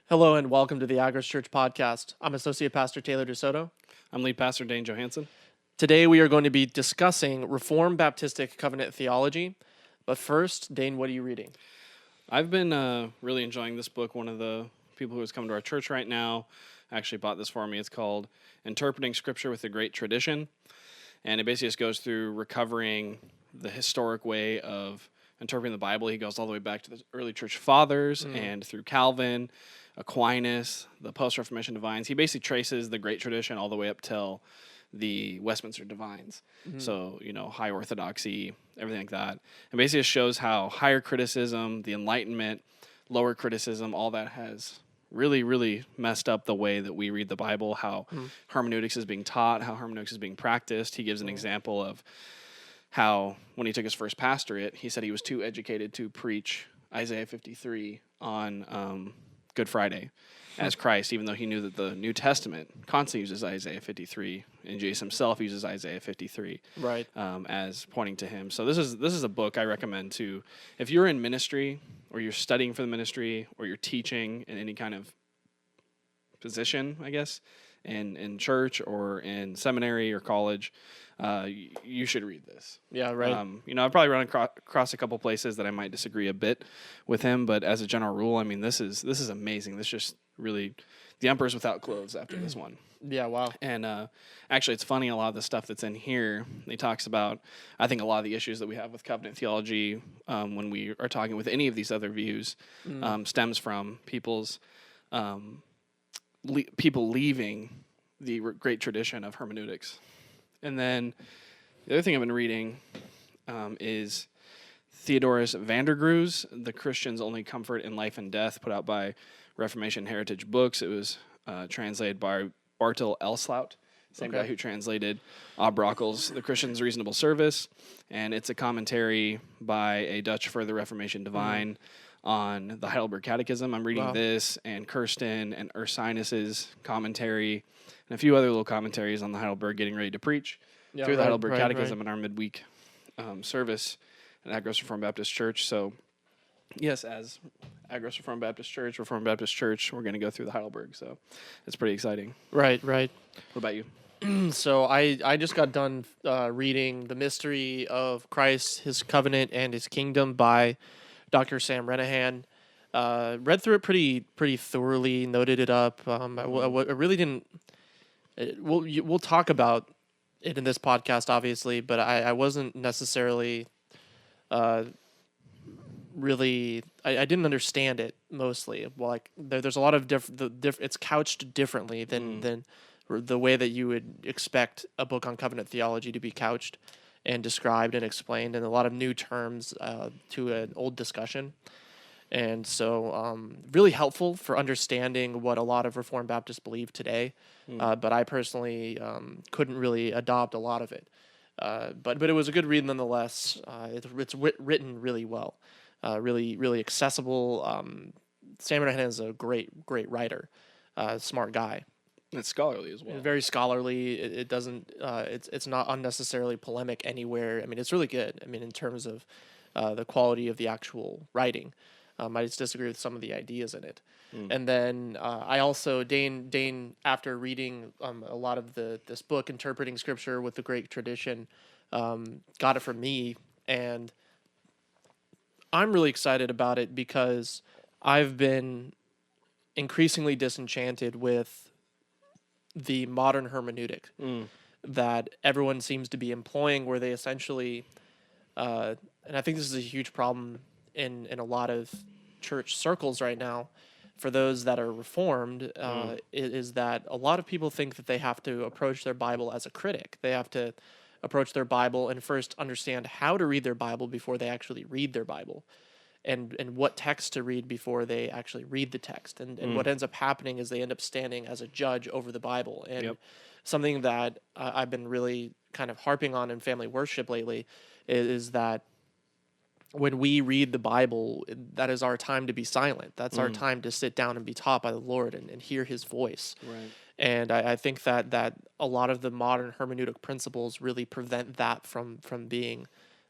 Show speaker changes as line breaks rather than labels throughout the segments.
Hello and welcome to the Agris Church podcast. I'm Associate Pastor Taylor DeSoto.
I'm Lead Pastor Dane Johansson.
Today we are going to be discussing Reformed Baptist Covenant Theology. But first, Dane, what are you reading?
I've been really enjoying this book. One of the people who has come to our church right now actually bought this for me. It's called Interpreting Scripture with a Great Tradition. And it basically just goes through recovering the historic way of interpreting the Bible. He goes all the way back to the early church fathers and through Calvin, Aquinas, the post-Reformation divines. He basically traces the great tradition all the way up till the Westminster divines. So, high orthodoxy, everything like that. And basically it shows how higher criticism, the Enlightenment, lower criticism, all that has really, really messed up the way that we read the Bible, how hermeneutics is being taught, how hermeneutics is being practiced. He gives an example of how when he took his first pastorate, he said he was too educated to preach Isaiah 53 on Good Friday as Christ, even though he knew that the New Testament constantly uses Isaiah 53, and Jesus himself uses Isaiah 53
Right.
as pointing to him. So this is a book I recommend to, if you're in ministry or you're studying for the ministry or you're teaching in any kind of position, I guess, in church or in seminary or college, you should read this.
Yeah, right.
I've probably run across a couple places that I might disagree a bit with him, but as a general rule, I mean, this is amazing. This just really, the emperor's without clothes after this one.
Yeah, wow.
And actually, it's funny, a lot of the stuff that's in here, he talks about, I think a lot of the issues that we have with covenant theology when we are talking with any of these other views stems from people's people leaving the great tradition of hermeneutics. And then the other thing I've been reading is Theodorus Vandergru's The Christian's Only Comfort in Life and Death, put out by Reformation Heritage Books. It was translated by Bartel Elslout, same guy who translated Brockel's The Christian's Reasonable Service. And it's a commentary by a Dutch Further Reformation divine on the Heidelberg Catechism. I'm reading this and Kirsten and Ursinus's commentary and a few other little commentaries on the Heidelberg, getting ready to preach through the Heidelberg Catechism in our midweek service at Agris Reformed Baptist Church. So, yes, as Agris Reformed Baptist Church, we're going to go through the Heidelberg. So, it's pretty exciting.
Right.
What about you?
So I just got done reading The Mystery of Christ, His Covenant, and His Kingdom by Dr. Sam Renahan. Read through it pretty thoroughly, noted it up. I really didn't. We'll talk about it in this podcast, obviously, but I wasn't necessarily really. I didn't understand it mostly. Like there's a lot of it's couched differently than the way that you would expect a book on covenant theology to be couched and described and explained, and a lot of new terms to an old discussion. And so really helpful for understanding what a lot of Reformed Baptists believe today. But I personally couldn't really adopt a lot of it. But it was a good read nonetheless. It's written really well, really accessible. Sam Renahan is a great writer, smart guy.
It's scholarly as well.
Very scholarly. It doesn't. It's not unnecessarily polemic anywhere. I mean, it's really good. I mean, in terms of the quality of the actual writing. I just disagree with some of the ideas in it. And then I also, Dane, after reading a lot of this book, Interpreting Scripture with the Great Tradition, got it from me. And I'm really excited about it because I've been increasingly disenchanted with the modern hermeneutic that everyone seems to be employing, where they essentially, and I think this is a huge problem in a lot of church circles right now, for those that are Reformed, is that a lot of people think that they have to approach their Bible as a critic. They have to approach their Bible and first understand how to read their Bible before they actually read their Bible, and what text to read before they actually read the text. And what ends up happening is they end up standing as a judge over the Bible. And something that I've been really kind of harping on in family worship lately is that when we read the Bible, that is our time to be silent. That's our time to sit down and be taught by the Lord and hear His voice.
Right.
And I think that a lot of the modern hermeneutic principles really prevent that from being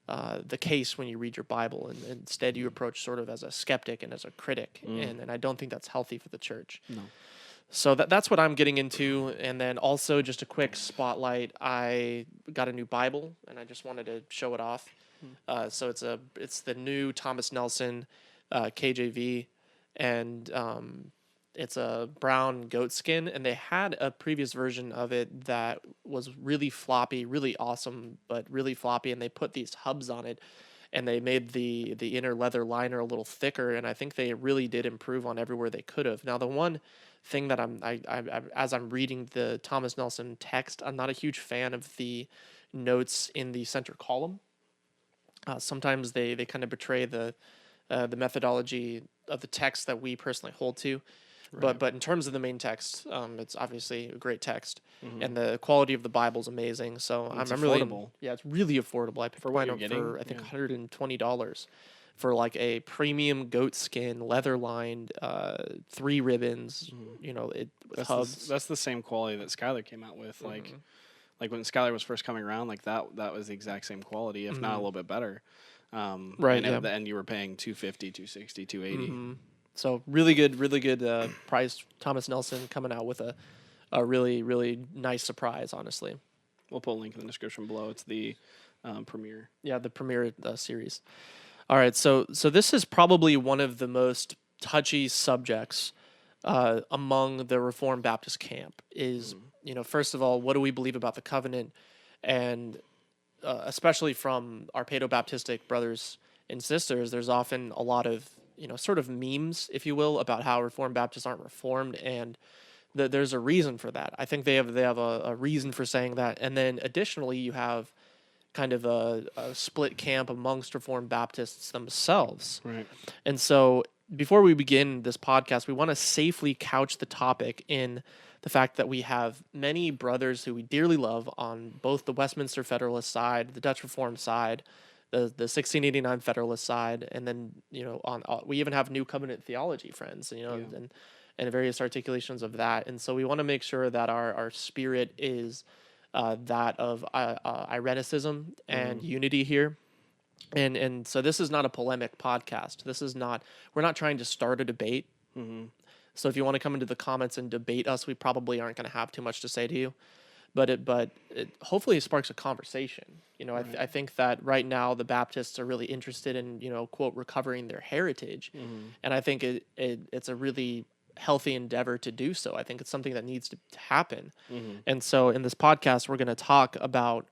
the case when you read your Bible, and instead you approach sort of as a skeptic and as a critic, and I don't think that's healthy for the church.
No.
So that's what I'm getting into, and then also just a quick spotlight. I got a new Bible, and I just wanted to show it off. So it's the new Thomas Nelson KJV, and it's a brown goat skin, and they had a previous version of it that was really floppy, really awesome, but really floppy, and they put these hubs on it, and they made the inner leather liner a little thicker, and I think they really did improve on everywhere they could have. Now, the one thing that as I'm reading the Thomas Nelson text, I'm not a huge fan of the notes in the center column. Sometimes they kind of betray the methodology of the text that we personally hold to. Right. But in terms of the main text, it's obviously a great text, and the quality of the Bible is amazing. So I'm really
affordable.
Yeah, it's really affordable. I picked mine up for I think $120 for like a premium goat skin, leather lined, 3 ribbons. You know, with hubs.
That's the same quality that Skylar came out with. Like when Skylar was first coming around, like that was the exact same quality, if not a little bit better.
Right.
And you were paying $250, $260, $280.
So really good price. Thomas Nelson coming out with a really, really nice surprise, honestly.
We'll put a link in the description below. It's the premiere.
Yeah, the premiere series. All right, so this is probably one of the most touchy subjects among the Reformed Baptist camp. Is first of all, what do we believe about the covenant, and especially from our Paedo-Baptistic brothers and sisters, there's often a lot of sort of memes, if you will, about how Reformed Baptists aren't Reformed, and there's a reason for that. I think they have a reason for saying that, and then additionally, you have kind of a split camp amongst Reformed Baptists themselves.
Right.
And so before we begin this podcast, we want to safely couch the topic in the fact that we have many brothers who we dearly love on both the Westminster Federalist side, the Dutch Reformed side, the 1689 Federalist side, and then we even have New Covenant Theology friends, and various articulations of that. And so we want to make sure that our spirit is that of Irenicism and unity here. And so this is not a polemic podcast. We're not trying to start a debate. So if you want to come into the comments and debate us, we probably aren't going to have too much to say to you. But it hopefully sparks a conversation. Right. I think that right now the Baptists are really interested in, quote, recovering their heritage. And I think it's a really healthy endeavor to do so. I think it's something that needs to happen. And so in this podcast, we're going to talk about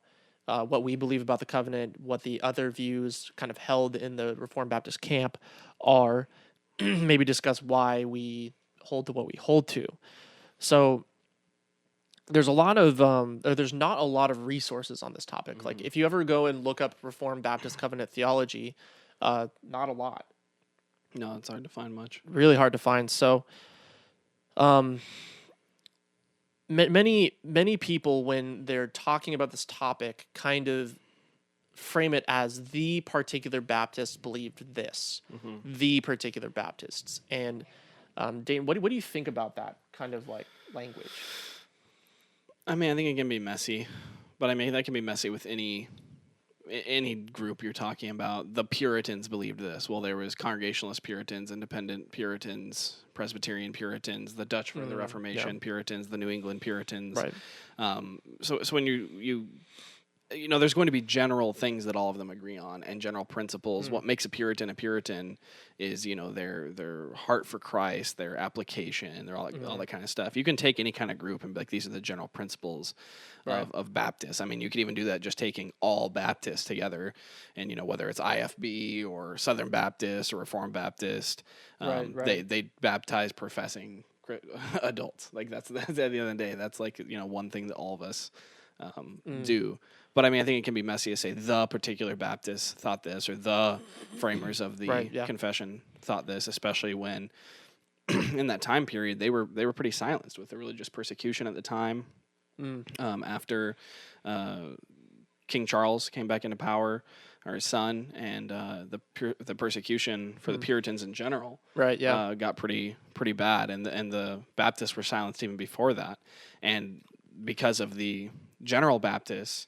what we believe about the covenant, what the other views kind of held in the Reformed Baptist camp are, maybe discuss why we hold to what we hold to. So there's not a lot of resources on this topic. Like if you ever go and look up Reformed Baptist Covenant Theology, not a lot.
No, it's hard to find much.
Really hard to find. So many people, when they're talking about this topic, kind of frame it as the particular Baptist believed this, the particular Baptists. And Dane, what do you think about that kind of like language?
I mean, I think it can be messy, but I mean that can be messy with any group you're talking about. The Puritans believed this. Well, there was Congregationalist Puritans, Independent Puritans, Presbyterian Puritans, the Dutch for the Reformation Puritans, the New England Puritans. Right. So when you there's going to be general things that all of them agree on and general principles. What makes a Puritan is, their heart for Christ, their application, all that kind of stuff. You can take any kind of group and be like, these are the general principles of Baptists. I mean, you could even do that just taking all Baptists together and, whether it's IFB or Southern Baptist or Reformed Baptist, they baptize professing adults. Like that's at the end of the day, that's like, one thing that all of us do. But I mean, I think it can be messy to say the particular Baptist thought this or the framers of the confession thought this, especially when in that time period they were pretty silenced with the religious persecution at the time. After King Charles came back into power, or his son, and the persecution for the Puritans in general, got pretty bad, and the Baptists were silenced even before that, and because of the general Baptists,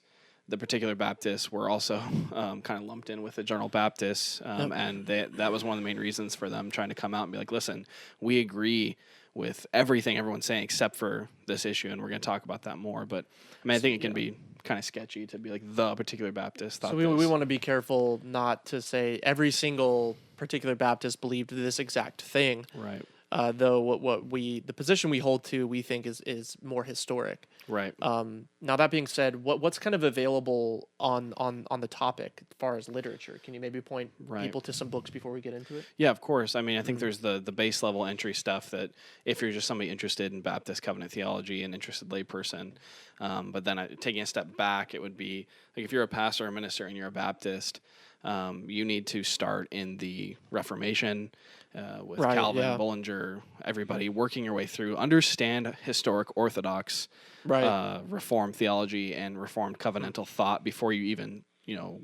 the particular Baptists were also kind of lumped in with the General Baptists, and that was one of the main reasons for them trying to come out and be like, listen, we agree with everything everyone's saying except for this issue, and we're going to talk about that more. But I mean, I think it can be kind of sketchy to be like the particular Baptist thought
So we want to be careful not to say every single particular Baptist believed this exact thing.
Right.
Though the position we hold to, we think is more historic.
Right.
Now that being said, what's kind of available on the topic as far as literature? Can you maybe point people to some books before we get into it?
Yeah, of course. I mean, I think there's the base level entry stuff that if you're just somebody interested in Baptist covenant theology, an interested layperson, but then taking a step back, it would be like if you're a pastor or a minister and you're a Baptist, you need to start in the Reformation with Calvin, Bullinger, everybody working your way through. Understand historic Orthodox Reformed theology and Reformed covenantal thought before you even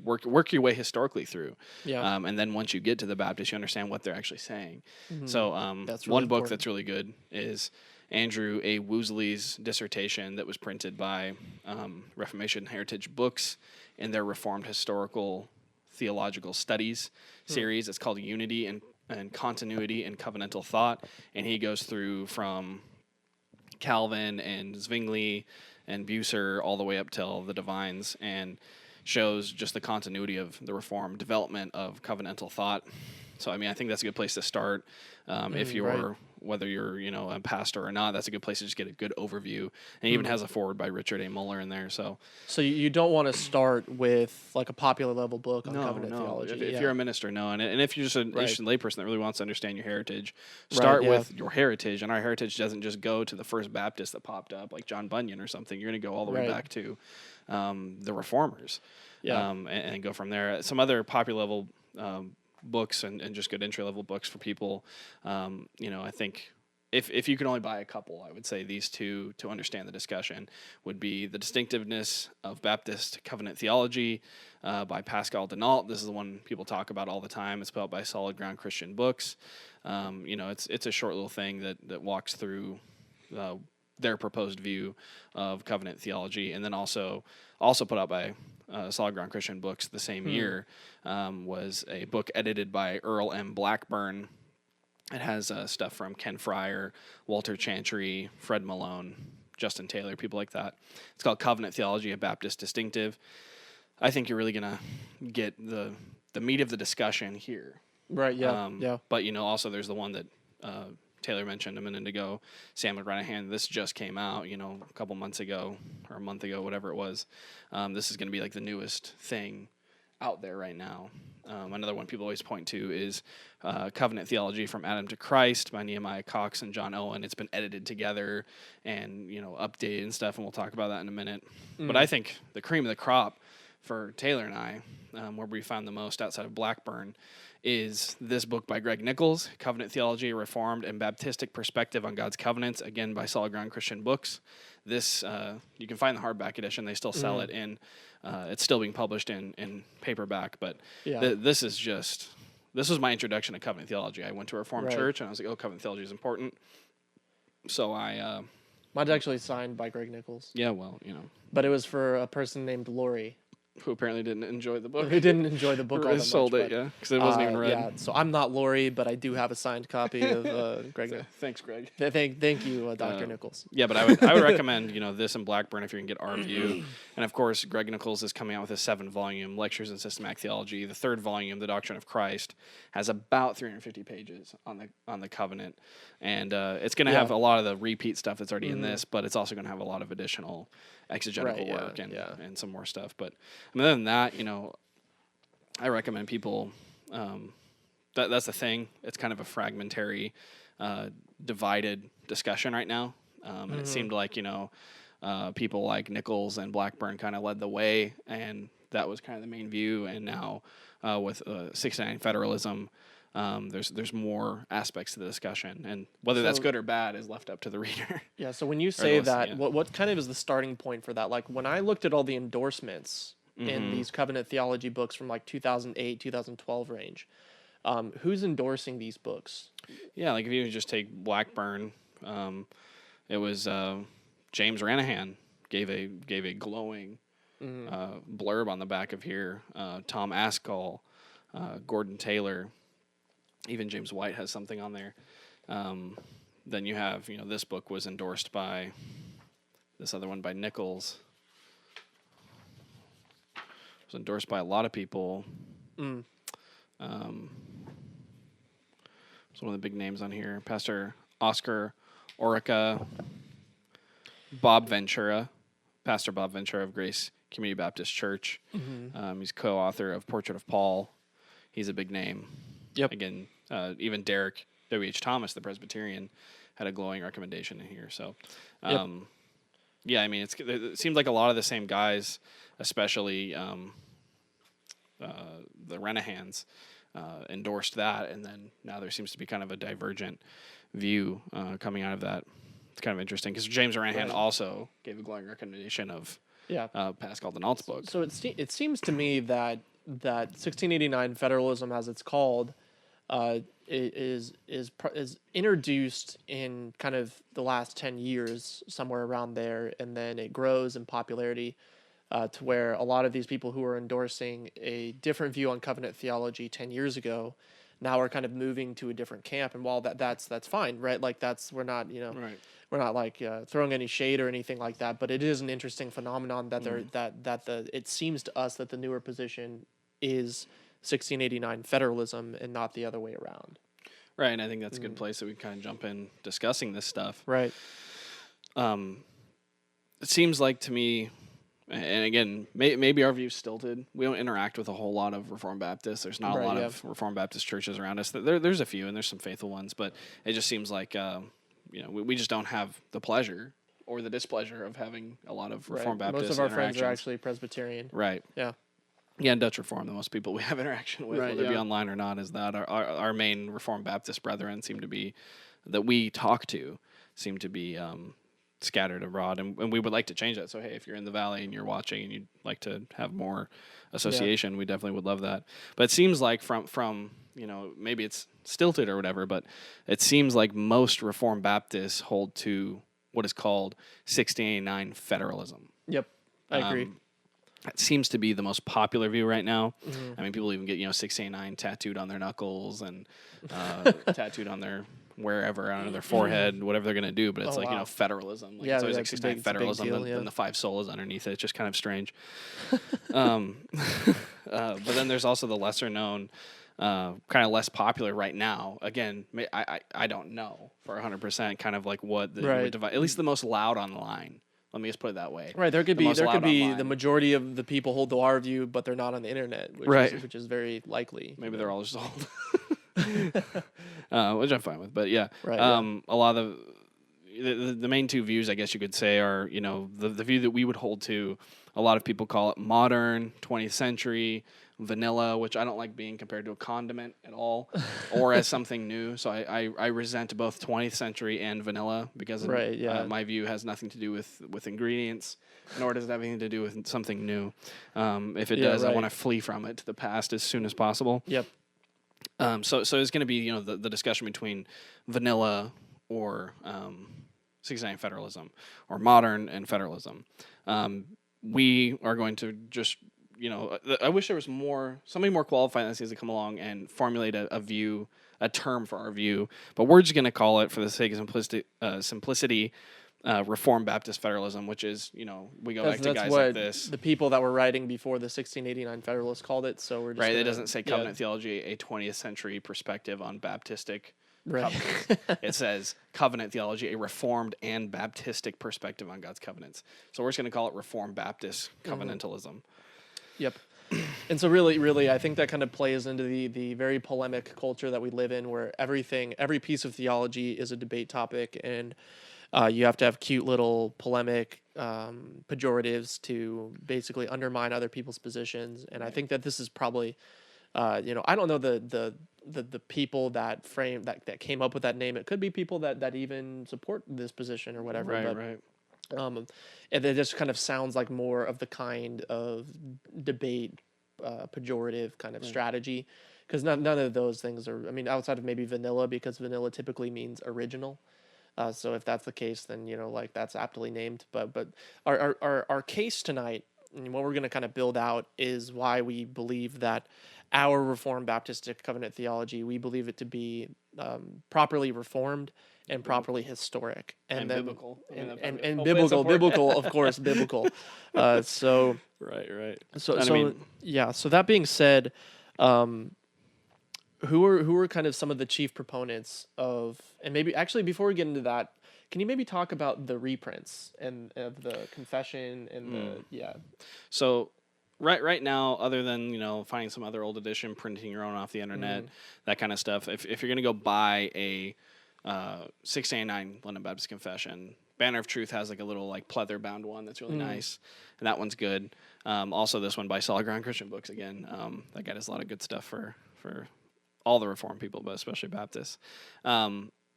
work your way historically through. Yeah. And then once you get to the Baptist, you understand what they're actually saying. Mm-hmm. So that's really one book that's really good is Andrew A. Woosley's dissertation that was printed by Reformation Heritage Books in their Reformed Historical Theological Studies series. It's called Unity and Continuity in Covenantal Thought, and he goes through from Calvin and Zwingli and Bucer all the way up till the Divines, and shows just the continuity of the Reformed development of covenantal thought. So, I mean, I think that's a good place to start. If you're, whether you're, a pastor or not, that's a good place to just get a good overview. And it even has a foreword by Richard A. Muller in there. So
you don't want to start with like a popular level book on covenant theology.
If you're a minister, no. And if you're just an interested layperson that really wants to understand your heritage, start with your heritage. And our heritage doesn't just go to the first Baptist that popped up, like John Bunyan or something. You're going to go all the way back to the Reformers and go from there. Some other popular level books and just good entry level books for people. I think if you can only buy a couple, I would say these two to understand the discussion would be The Distinctiveness of Baptist Covenant Theology by Pascal Denault. This is the one people talk about all the time. It's put out by Solid Ground Christian Books. It's a short little thing that walks through their proposed view of covenant theology, and then also put out by Solid Ground Christian Books the same year was a book edited by Earl M. Blackburn. It has stuff from Ken Fryer, Walter Chantry, Fred Malone, Justin Taylor, people like that. It's called Covenant Theology, a Baptist Distinctive. I think you're really going to get the meat of the discussion here.
Right, yeah.
But, also there's the one that Taylor mentioned a minute ago, Sam McGranahan. This just came out, a couple months ago or a month ago, whatever it was. This is going to be like the newest thing out there right now. Another one people always point to is Covenant Theology from Adam to Christ by Nehemiah Cox and John Owen. It's been edited together and, updated and stuff, and we'll talk about that in a minute. But I think the cream of the crop for Taylor and I, where we found the most outside of Blackburn, is this book by Greg Nichols, Covenant Theology, a Reformed and Baptistic Perspective on God's Covenants, again by Solid Ground Christian Books. This, you can find the hardback edition. They still sell it in, it's still being published in paperback, but this was my introduction to covenant theology. I went to a Reformed church, and I was like, covenant theology is important. So
mine's actually signed by Greg Nichols.
Yeah, well,
But it was for a person named Lori.
Who apparently didn't enjoy the book.
Who didn't enjoy the book all that much.
Sold it, because it wasn't even read.
Yeah, so I'm not Lori, but I do have a signed copy of Greg Nichols.
Thanks, Greg.
Thank you, Dr. Nichols.
Yeah, but I would recommend this and Blackburn if you can get our view. And of course, Greg Nichols is coming out with a 7-volume Lectures in Systematic Theology. The 3rd volume, The Doctrine of Christ, has about 350 pages on the covenant, and it's going to have a lot of the repeat stuff that's already in this, but it's also going to have a lot of additional exegetical work and some more stuff. But other than that, I recommend people. That's the thing. It's kind of a fragmentary, divided discussion right now, and it seemed like people like Nichols and Blackburn kind of led the way, and that was kind of the main view. And now with 69 Federalism, there's more aspects to the discussion, and whether that's good or bad is left up to the reader.
Yeah. So when you say that, what kind of is the starting point for that? Like when I looked at all the endorsements in these covenant theology books from like 2008, 2012 range, who's endorsing these books?
Yeah, like if you just take Blackburn, it was James Ranahan gave a glowing blurb on the back of here. Tom Askell, Gordon Taylor, even James White has something on there. Then you have, this book was endorsed by this other one by Nichols. It was endorsed by a lot of people. It's one of the big names on here. Pastor Oscar Orica, Bob Ventura, Pastor Bob Ventura of Grace Community Baptist Church. He's co-author of Portrait of Paul. He's a big name.
Yep.
Again, even Derek W.H. Thomas, the Presbyterian, had a glowing recommendation in here. So, yeah, I mean, it seems like a lot of the same guys, especially the Renahans, endorsed that, and then now there seems to be kind of a divergent view coming out of that. It's kind of interesting because James Renahan also gave a glowing recommendation of Pascal Denault's book.
So it seems to me that 1689 Federalism, as it's called, is introduced in kind of the last 10 years, somewhere around there, and then it grows in popularity to where a lot of these people who were endorsing a different view on covenant theology 10 years ago now are kind of moving to a different camp. And while that's fine, right? Like we're not we're not like throwing any shade or anything like that, but it is an interesting phenomenon that it seems to us that the newer position is 1689 federalism and not the other way around.
Right, and I think that's a good place that we kind of jump in discussing this stuff.
Right.
It seems like to me, and again, maybe our view's stilted. We don't interact with a whole lot of Reformed Baptists. There's not a lot of Reformed Baptist churches around us. There's a few, and there's some faithful ones, but it just seems like we just don't have the pleasure or the displeasure of having a lot of Reformed Baptist
interactions. Most of our friends are actually Presbyterian.
Right.
Yeah.
Yeah, and Dutch Reformed, the most people we have interaction with, whether it be online or not, is that our main Reformed Baptist brethren that we talk to seem to be scattered abroad, and we would like to change that. So, hey, if you're in the Valley and you're watching and you'd like to have more association, we definitely would love that. But it seems like from maybe it's stilted or whatever, but it seems like most Reformed Baptists hold to what is called 1689 federalism.
Yep, I agree.
That seems to be the most popular view right now. I mean, people even get 689 tattooed on their knuckles and tattooed on their wherever, on their forehead, whatever they're going to do. But it's federalism. It's always like 69 federalism, then the 5 solas underneath it. It's just kind of strange. But then there's also the lesser known, kind of less popular right now. Again, I don't know for 100%, kind of like what at least the most loud online. Let me just put it that way.
Right, there could be the majority of the people hold to our view, but they're not on the internet, which is very likely.
Maybe they're all just old, which I'm fine with. But yeah, a lot of the main two views, I guess you could say, are the view that we would hold to. A lot of people call it modern, 20th century, vanilla, which I don't like being compared to a condiment at all, or as something new. So I resent both 20th century and vanilla because my view has nothing to do with ingredients, nor does it have anything to do with something new. If it does, I want to flee from it to the past as soon as possible.
Yep.
So it's going to be the discussion between vanilla or 69 federalism or modern and federalism. We are going to just I wish there was somebody more qualified that needs to come along and formulate a view, a term for our view. But we're just going to call it, for the sake of simplicity, Reformed Baptist Federalism, which is, we go back to guys like this.
The people that were writing before the 1689 Federalists called it. So we're just
it doesn't say covenant theology, a 20th century perspective on Baptistic.
Right.
It says covenant theology, a Reformed and Baptistic perspective on God's covenants. So we're just going to call it Reformed Baptist covenantalism.
Yep. And so really, I think that kind of plays into the very polemic culture that we live in, where every piece of theology is a debate topic, and you have to have cute little polemic pejoratives to basically undermine other people's positions. And I think that this is probably, I don't know the people that came up with that name. It could be people that even support this position or whatever.
Right.
And it just kind of sounds like more of the kind of debate, pejorative kind of strategy, because none of those things are. I mean, outside of maybe vanilla, because vanilla typically means original. So if that's the case, then that's aptly named. But our case tonight and what we're going to kind of build out is why we believe that our Reformed Baptistic Covenant Theology, we believe it to be properly reformed and properly historic,
And
then
biblical. I mean,
and
hopefully that's important.
biblical, of course, biblical. So
Right.
so
And
so
I mean,
yeah. So that being said, who are kind of some of the chief proponents of, and maybe actually before we get into that, can you maybe talk about the reprints and of the Confession and the
so right now, other than finding some other old edition, printing your own off the internet, that kind of stuff. If you're gonna go buy a 1689 London Baptist Confession, Banner of Truth has like a little like pleather bound one that's really nice, and that one's good. Also, this one by Solid Ground Christian Books again. That guy does a lot of good stuff for all the Reformed people, but especially Baptists.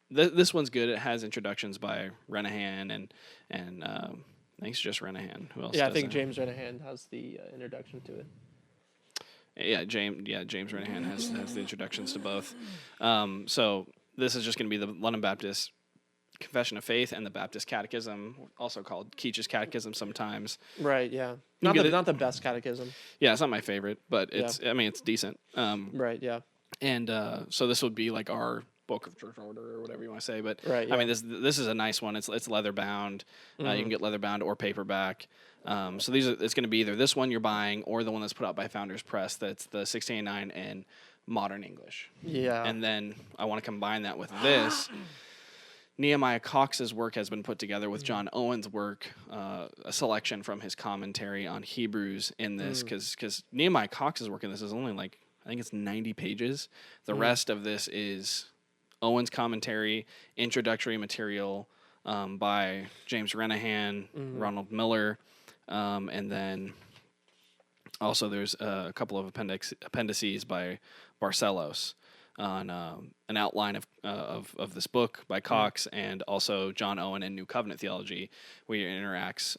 This one's good. It has introductions by Renahan and I think it's just Renahan. Who else?
Yeah, I
does
think
it?
James Renahan has the introduction to it.
James Renahan has the introductions to both. So this is just going to be the London Baptist Confession of Faith and the Baptist Catechism, also called Keach's Catechism sometimes.
Right. Yeah.
You
Not the best catechism.
Yeah, it's not my favorite, but it's decent.
Right. Yeah.
And so this would be like our book of church order or whatever you want to say. But
right, yeah.
I mean, this is a nice one. It's leather bound. You can get leather bound or paperback. So it's going to be either this one you're buying or the one that's put out by Founders Press. That's the 1689 in modern English.
Yeah.
And then I want to combine that with this. Nehemiah Cox's work has been put together with John Owen's work, a selection from his commentary on Hebrews in this, because Nehemiah Cox's work in this is only like, I think it's 90 pages. The rest of this is Owen's commentary, introductory material by James Renahan, Ronald Miller, and then also there's a couple of appendices by Barcelos on an outline of this book by Cox, and also John Owen and New Covenant Theology, where it interacts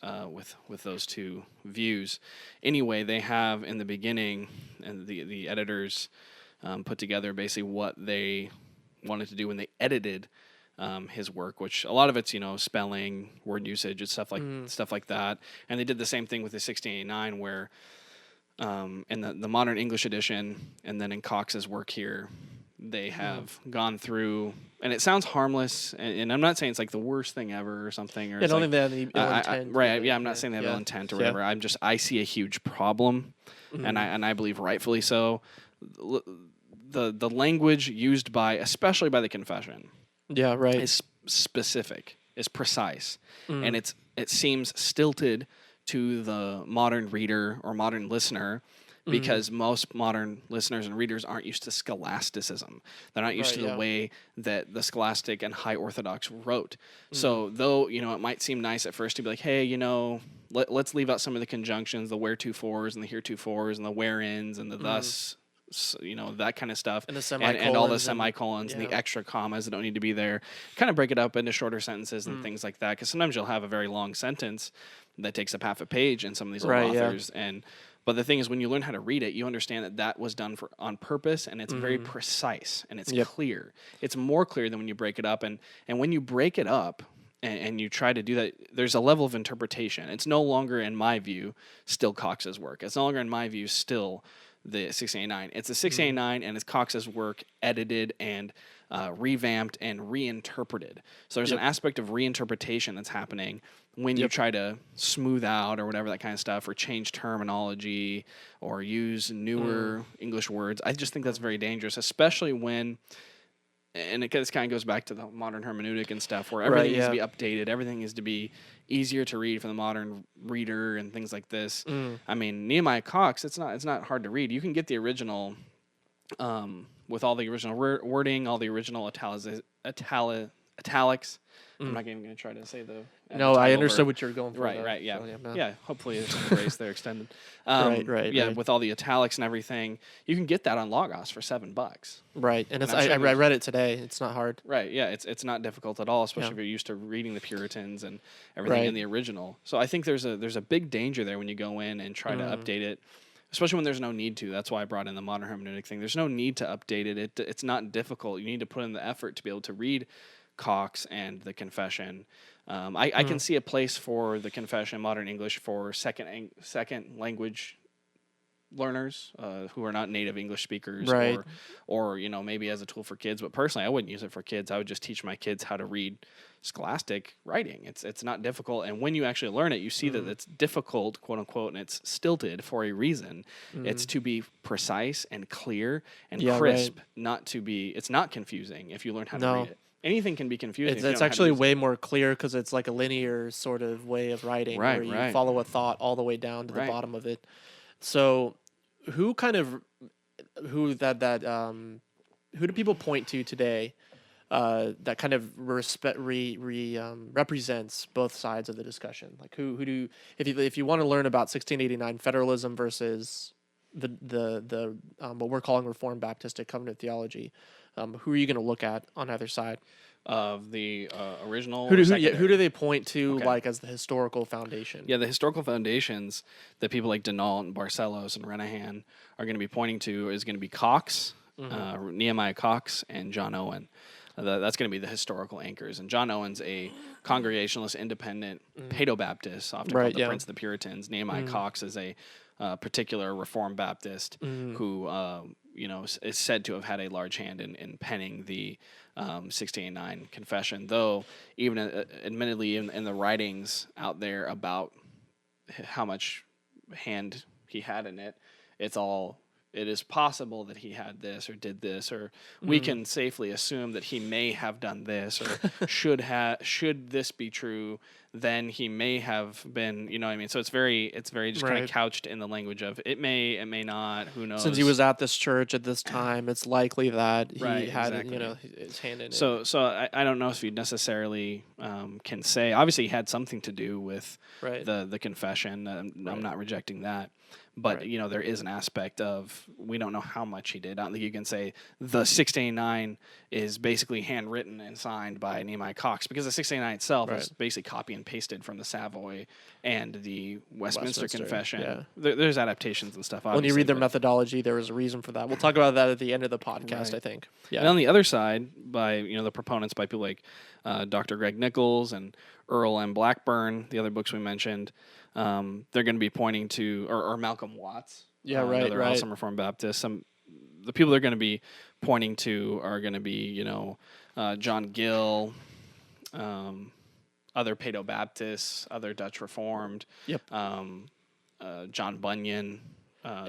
with those two views. Anyway, they have in the beginning, and the editors put together basically what they wanted to do when they edited his work, which a lot of it's spelling, word usage, and stuff like that. And they did the same thing with the 1689, where in the modern English edition, and then in Cox's work here, they have gone through, and it sounds harmless, and I'm not saying it's like the worst thing ever or something. Or
I don't think they have any ill intent.
Right? Yeah, I'm not saying they have ill intent or whatever. I see a huge problem, and I believe rightfully so. The language used especially by the Confession, is specific, is precise, and it seems stilted to the modern reader or modern listener, because most modern listeners and readers aren't used to scholasticism. They're not used to the way that the scholastic and high orthodox wrote. So though, it might seem nice at first to be like, hey, let's leave out some of the conjunctions, the wheretofores and the heretofores and the whereins and the thus, that kind of stuff.
And the semicolons.
And all the semicolons and the extra commas that don't need to be there. Kind of break it up into shorter sentences and things like that, because sometimes you'll have a very long sentence that takes up half a page in some of these old authors. But the thing is, when you learn how to read it, you understand that was done on purpose, and it's very precise, and it's clear. It's more clear than when you break it up. And when you break it up and you try to do that, there's a level of interpretation. It's no longer, in my view, still Cox's work. It's no longer, in my view, still the 1689. It's the 1689, and it's Cox's work edited and revamped and reinterpreted. So there's an aspect of reinterpretation that's happening when you try to smooth out or whatever, that kind of stuff, or change terminology or use newer English words. I just think that's very dangerous, especially when, and this kind of goes back to the modern hermeneutic and stuff, where everything needs to be updated. Everything needs to be easier to read for the modern reader and things like this. I mean, Nehemiah Cox, it's not hard to read. You can get the original with all the original wording, all the original italics. I'm not even going to try to say the...
No, I understood what you're going for.
Right, yeah. So, yeah, hopefully it's some grace there extended.
Right.
With all the italics and everything. You can get that on Logos for $7.
Right, and I read it today. It's not hard.
Right, yeah, it's not difficult at all, especially if you're used to reading the Puritans and everything in the original. So I think there's a big danger there when you go in and try to update it, especially when there's no need to. That's why I brought in the modern hermeneutic thing. There's no need to update it. It's not difficult. You need to put in the effort to be able to read Cox and the Confession I can see a place for the Confession in modern English for second language learners who are not native English speakers,
Right.
or maybe as a tool for kids. But personally, I wouldn't use it for kids. I would just teach my kids how to read scholastic writing. It's not difficult, and when you actually learn it, you see that it's difficult, quote unquote, and it's stilted for a reason. It's to be precise and clear and crisp, not to be. It's not confusing if you learn how to read it. Anything can be confusing.
It's actually way more clear because it's like a linear sort of way of writing, where you follow a thought all the way down to the bottom of it. So, who do people point to today that kind of represents both sides of the discussion? Like if you want to learn about 1689 Federalism versus the what we're calling Reformed Baptist Covenant Theology, who are you going to look at on either side
of the original?
Who do they point to like as the historical foundation?
Yeah, the historical foundations that people like Denault and Barcelos and Renahan are going to be pointing to is going to be Cox, Nehemiah Cox, and John Owen. That's going to be the historical anchors. And John Owen's a Congregationalist, independent, Paedo-Baptist, often called the Prince of the Puritans. Nehemiah Cox is a particular Reformed Baptist who is said to have had a large hand in penning the 1689 Confession, though even admittedly in the writings out there about how much hand he had in it, it is possible that he had this or did this, or we can safely assume that he may have done this, or should this be true, then he may have been, you know what I mean? So it's very just kind of couched in the language of it may not, who knows.
Since he was at this church at this time, it's likely that he had his hand in it.
So I don't know if you necessarily can say, obviously he had something to do with the confession. I'm not rejecting that. But, there is an aspect of, we don't know how much he did. I don't think you can say the 1689 is basically handwritten and signed by Nehemiah Cox, because the 1689 itself is basically copy and pasted from the Savoy and the Westminster Confession. Yeah. There's adaptations and stuff, obviously.
When you read their methodology, there was a reason for that. We'll talk about that at the end of the podcast, I think.
Yeah. And on the other side, by the proponents, by people like Dr. Greg Nichols and Earl M. Blackburn, the other books we mentioned, they're going to be pointing to, or Malcolm Watts. Another awesome Reformed Baptist. The people they're going to be pointing to are going to be, John Gill, other Paedo-Baptists, other Dutch Reformed, John Bunyan.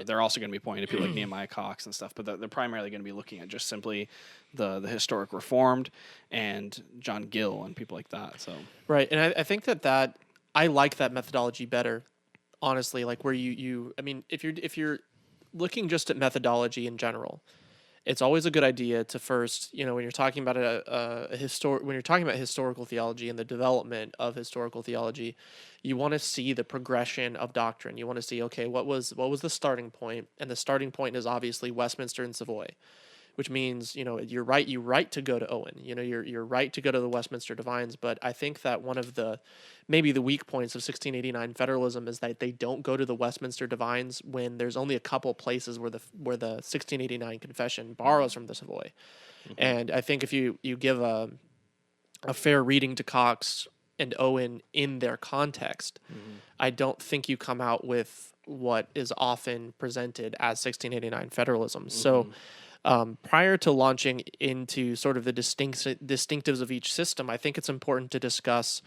They're also going to be pointing to people like Nehemiah Cox and stuff, but they're primarily going to be looking at just simply the historic Reformed and John Gill and people like that. So
and I think that I like that methodology better, honestly. Like where if you're looking just at methodology in general, it's always a good idea to first, when you're talking about when you're talking about historical theology and the development of historical theology, you want to see the progression of doctrine. You want to see, okay, what was the starting point? And the starting point is obviously Westminster and Savoy, which means, you're right to go to Owen. You're right to go to the Westminster Divines. But I think that one of maybe the weak points of 1689 Federalism is that they don't go to the Westminster Divines when there's only a couple places where the 1689 Confession borrows from the Savoy. And I think if you give a fair reading to Cox and Owen in their context, I don't think you come out with what is often presented as 1689 Federalism. So prior to launching into sort of the distinctives of each system, I think it's important to discuss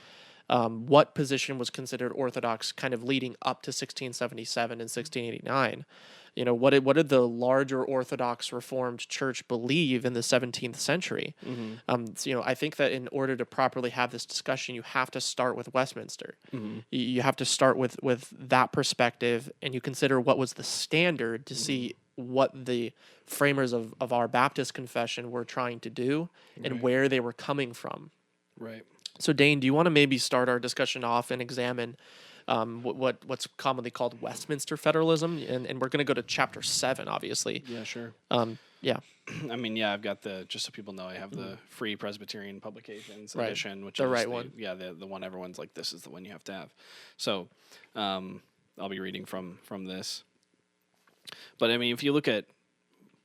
what position was considered orthodox kind of leading up to 1677 and 1689. What did the larger Orthodox Reformed Church believe in the 17th century? I think that in order to properly have this discussion, you have to start with Westminster. You have to start with that perspective, and you consider what was the standard to see what the framers of our Baptist confession were trying to do and where they were coming from.
Right.
So, Dane, do you want to maybe start our discussion off and examine what's commonly called Westminster Federalism? And we're going to go to chapter 7, obviously.
Yeah, sure.
Yeah.
I mean, I've got just so people know, I have the Free Presbyterian Publications edition, which
the
is
right one.
Yeah, the one everyone's like, this is the one you have to have. So, I'll be reading from this. But I mean, if you look at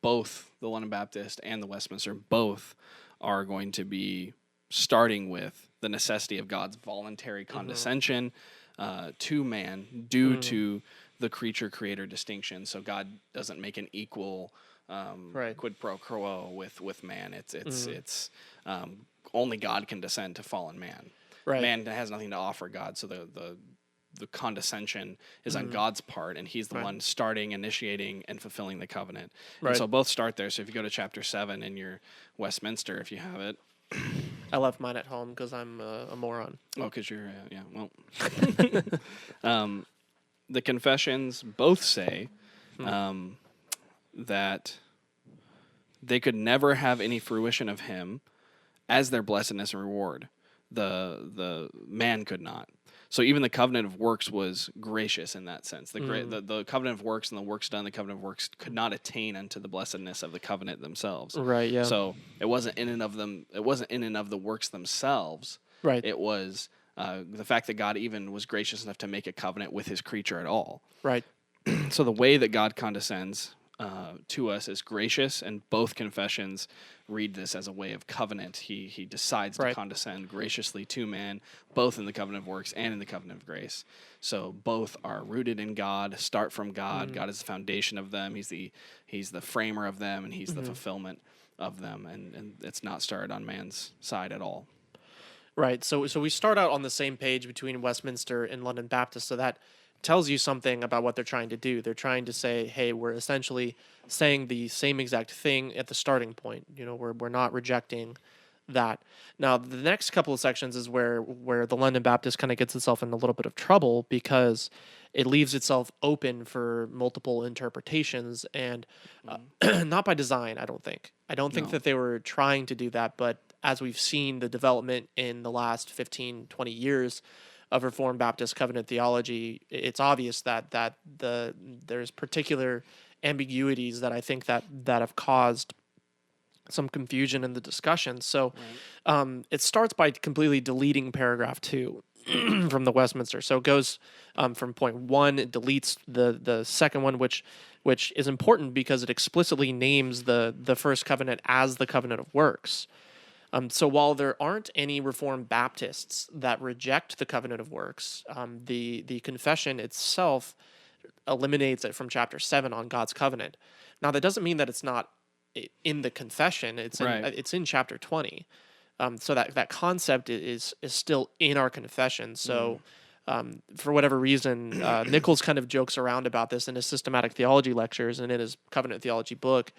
both the London Baptist and the Westminster, both are going to be starting with the necessity of God's voluntary condescension to man due to the creature-creator distinction. So God doesn't make an equal quid pro quo with man. It's only God can descend to fallen man.
Right.
Man has nothing to offer God, so the condescension is on God's part, and he's the one starting, initiating, and fulfilling the covenant.
Right.
And so both start there. So if you go to chapter 7 in your Westminster, if you have it.
I left mine at home because I'm a moron.
Oh, because you're, the confessions both say that they could never have any fruition of him as their blessedness and reward. The man could not. So even the covenant of works was gracious in that sense. The covenant of works and the works done, the covenant of works could not attain unto the blessedness of the covenant themselves.
Right. Yeah.
So it wasn't in and of them. It wasn't in and of the works themselves.
Right.
It was the fact that God even was gracious enough to make a covenant with his creature at all.
Right.
So the way that God condescends to us is gracious, and both confessions read this as a way of covenant. He decides to condescend graciously to man, both in the covenant of works and in the covenant of grace. So both are rooted in God, start from God. God is the foundation of them. He's the framer of them, and he's the fulfillment of them. And it's not started on man's side at all.
Right. So we start out on the same page between Westminster and London Baptist. So that tells you something about what they're trying to do. They're trying to say, hey, we're essentially saying the same exact thing at the starting point. We're not rejecting that. Now, the next couple of sections is where the London Baptist kind of gets itself in a little bit of trouble, because it leaves itself open for multiple interpretations, and not by design, I don't think. I don't think that they were trying to do that, but as we've seen the development in the last 15, 20 years of Reformed Baptist Covenant Theology, it's obvious that there's particular ambiguities that I think that have caused some confusion in the discussion. So it starts by completely deleting paragraph 2 from the Westminster. So it goes from point 1, it deletes the second one, which is important because it explicitly names the first covenant as the covenant of works. So while there aren't any Reformed Baptists that reject the covenant of works, the confession itself eliminates it from chapter 7 on God's covenant. Now, that doesn't mean that it's not in the confession. It's in chapter 20. So that concept is still in our confession. So for whatever reason, Nichols kind of jokes around about this in his systematic theology lectures and in his covenant theology book,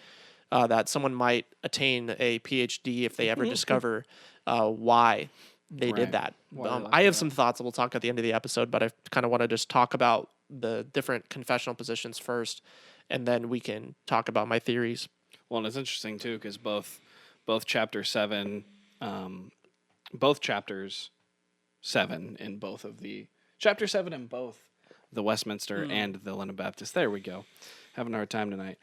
that someone might attain a PhD if they ever discover why they did that. I have some thoughts that we'll talk at the end of the episode, but I kind of want to just talk about the different confessional positions first, and then we can talk about my theories.
Well, and it's interesting too, because both chapter 7, both chapters 7 in both of the chapter 7 in both the Westminster and the London Baptist. There we go. Having a hard time tonight.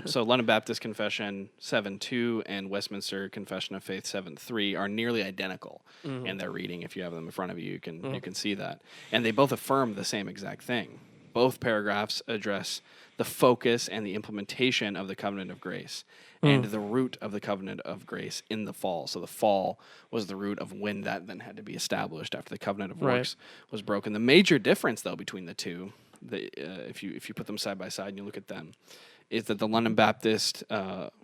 So London Baptist Confession 7:2 and Westminster Confession of Faith 7:3 are nearly identical in their reading. If you have them in front of you, you can see that. And they both affirm the same exact thing. Both paragraphs address the focus and the implementation of the covenant of grace and the root of the covenant of grace in the fall. So the fall was the root of when that then had to be established after the covenant of works was broken. The major difference, though, between the two, if you put them side by side and you look at them, is that the London Baptist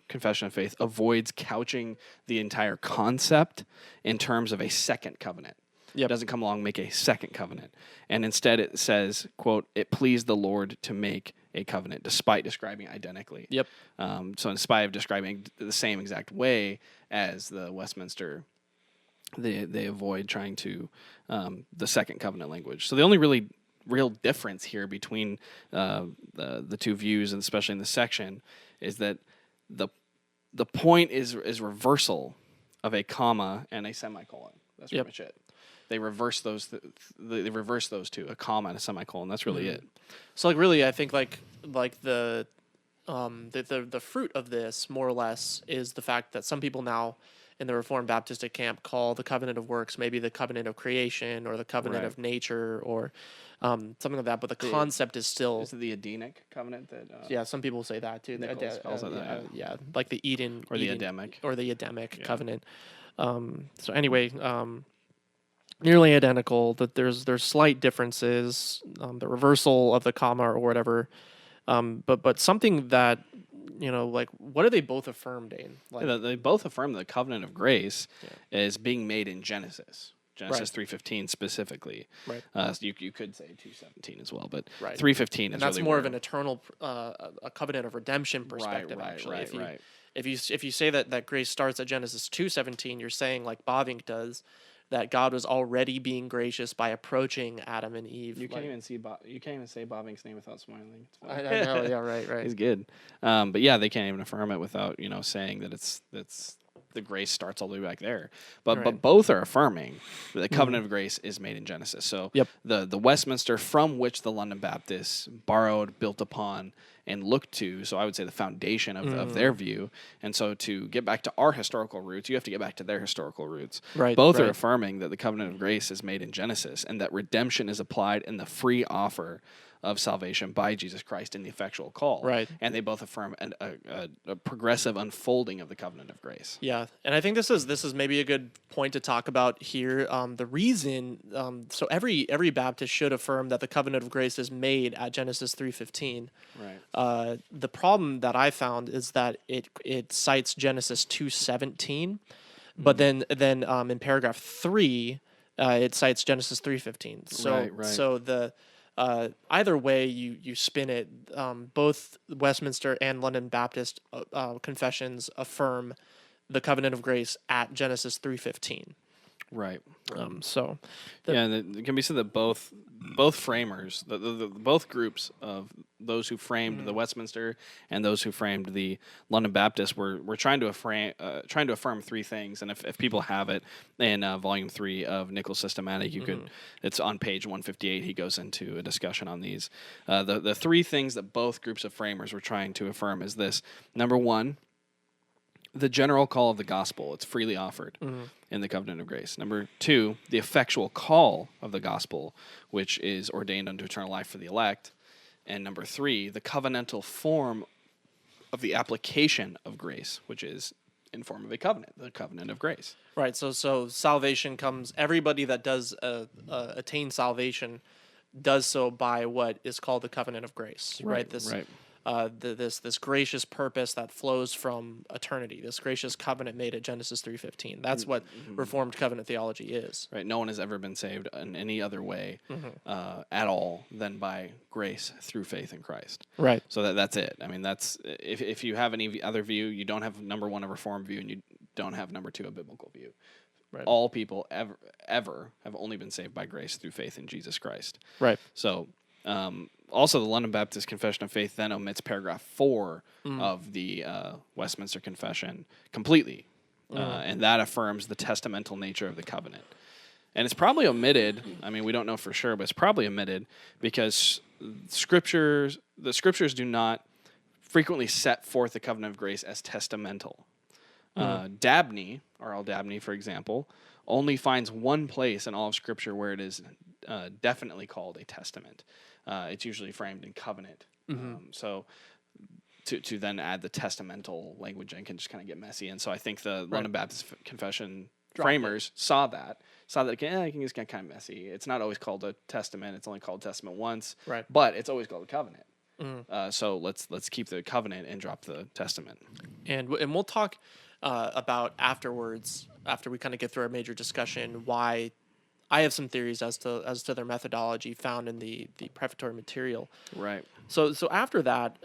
Confession of Faith avoids couching the entire concept in terms of a second covenant. It doesn't come along and make a second covenant. And instead it says, quote, it pleased the Lord to make a covenant, despite describing it identically. So in spite of describing the same exact way as the Westminster, they avoid trying to the second covenant language. So the only real difference here between the two views, and especially in this section, is that the point is reversal of a comma and a semicolon. That's pretty much it. They reverse those. They reverse those two, a comma and a semicolon. That's really it.
So, really, I think like the fruit of this, more or less, is the fact that some people now in the Reformed Baptistic camp call the covenant of works maybe the covenant of creation or the covenant of nature or something like that. But the concept is still...
Is it the Edenic covenant?
some people say that too.
Nichols calls it that.
Yeah, like the Eden...
Or the Edemic.
Or the Edemic covenant. So anyway... nearly identical. That there's slight differences, the reversal of the comma or whatever. But something that like what do they both affirm, Dane? Like,
They both affirm the covenant of grace is being made in Genesis. Genesis
Right.
3:15 specifically.
Right.
So you could say 2:17 as well, but
Right.
3:15 is
and that's
really
more
where,
of an eternal a covenant of redemption perspective. Actually,
right.
if you say that grace starts at Genesis 2:17, you're saying, like Bavinck does, that God was already being gracious by approaching Adam and Eve.
You can't even say Bobbing's name without smiling. It's
I
funny.
know, yeah, right.
He's good. But yeah, they can't even affirm it without saying that it's the grace starts all the way back there. But both are affirming that the covenant of grace is made in Genesis. So
Yep.
the Westminster, from which the London Baptists borrowed, built upon, and looked to, so I would say the foundation of their view. And so to get back to our historical roots, you have to get back to their historical roots.
Right,
Both are
right.
affirming that the covenant of grace is made in Genesis and that redemption is applied in the free offer of salvation by Jesus Christ in the effectual call.
Right.
And they both affirm a progressive unfolding of the covenant of grace.
Yeah, and I think this is maybe a good point to talk about here. The reason, so every Baptist should affirm that the covenant of grace is made at Genesis 3:15.
Right.
The problem that I found is that it cites Genesis 2:17, but then in paragraph 3, it cites Genesis 3:15. So
Right.
so the either way you spin it, both Westminster and London Baptist confessions affirm the covenant of grace at Genesis 3:15.
Right.
So
And it can be said that both framers, the both groups of those who framed the Westminster and those who framed the London Baptist were trying to affirm three things. And if people have it in volume 3 of Nichols' Systematic, you could. It's on page 158. He goes into a discussion on these. The three things that both groups of framers were trying to affirm is this: number one, the general call of the gospel. It's freely offered in the covenant of grace. Number two, the effectual call of the gospel, which is ordained unto eternal life for the elect. And number three, the covenantal form of the application of grace, which is in form of a covenant, the covenant of grace.
right, so salvation comes. Everybody that does attain salvation does so by what is called the covenant of grace. Right. This gracious purpose that flows from eternity, this gracious covenant made at Genesis 3:15. That's what Reformed Covenant Theology is.
Right. No one has ever been saved in any other way at all than by grace through faith in Christ.
Right.
So that's it. I mean, that's if you have any other view, you don't have number one a Reformed view, and you don't have number two a biblical view.
Right.
All people ever have only been saved by grace through faith in Jesus Christ.
Right.
So. Also, the London Baptist Confession of Faith then omits paragraph 4 of the Westminster Confession completely, and that affirms the testamental nature of the covenant. And it's probably omitted. I mean, we don't know for sure, but it's probably omitted because the scriptures do not frequently set forth the covenant of grace as testamental. Dabney, R.L. Dabney, for example, only finds one place in all of Scripture where it is definitely called a testament. It's usually framed in covenant. So to then add the testamental language in can just kind of get messy. And so I think the London Baptist Confession framers saw that it can just get kind of messy. It's not always called a testament. It's only called testament once.
Right.
But it's always called a covenant. So let's keep the covenant and drop the testament.
And we'll talk about afterwards, after we kind of get through our major discussion, why I have some theories as to their methodology found in the prefatory material.
Right.
So after that,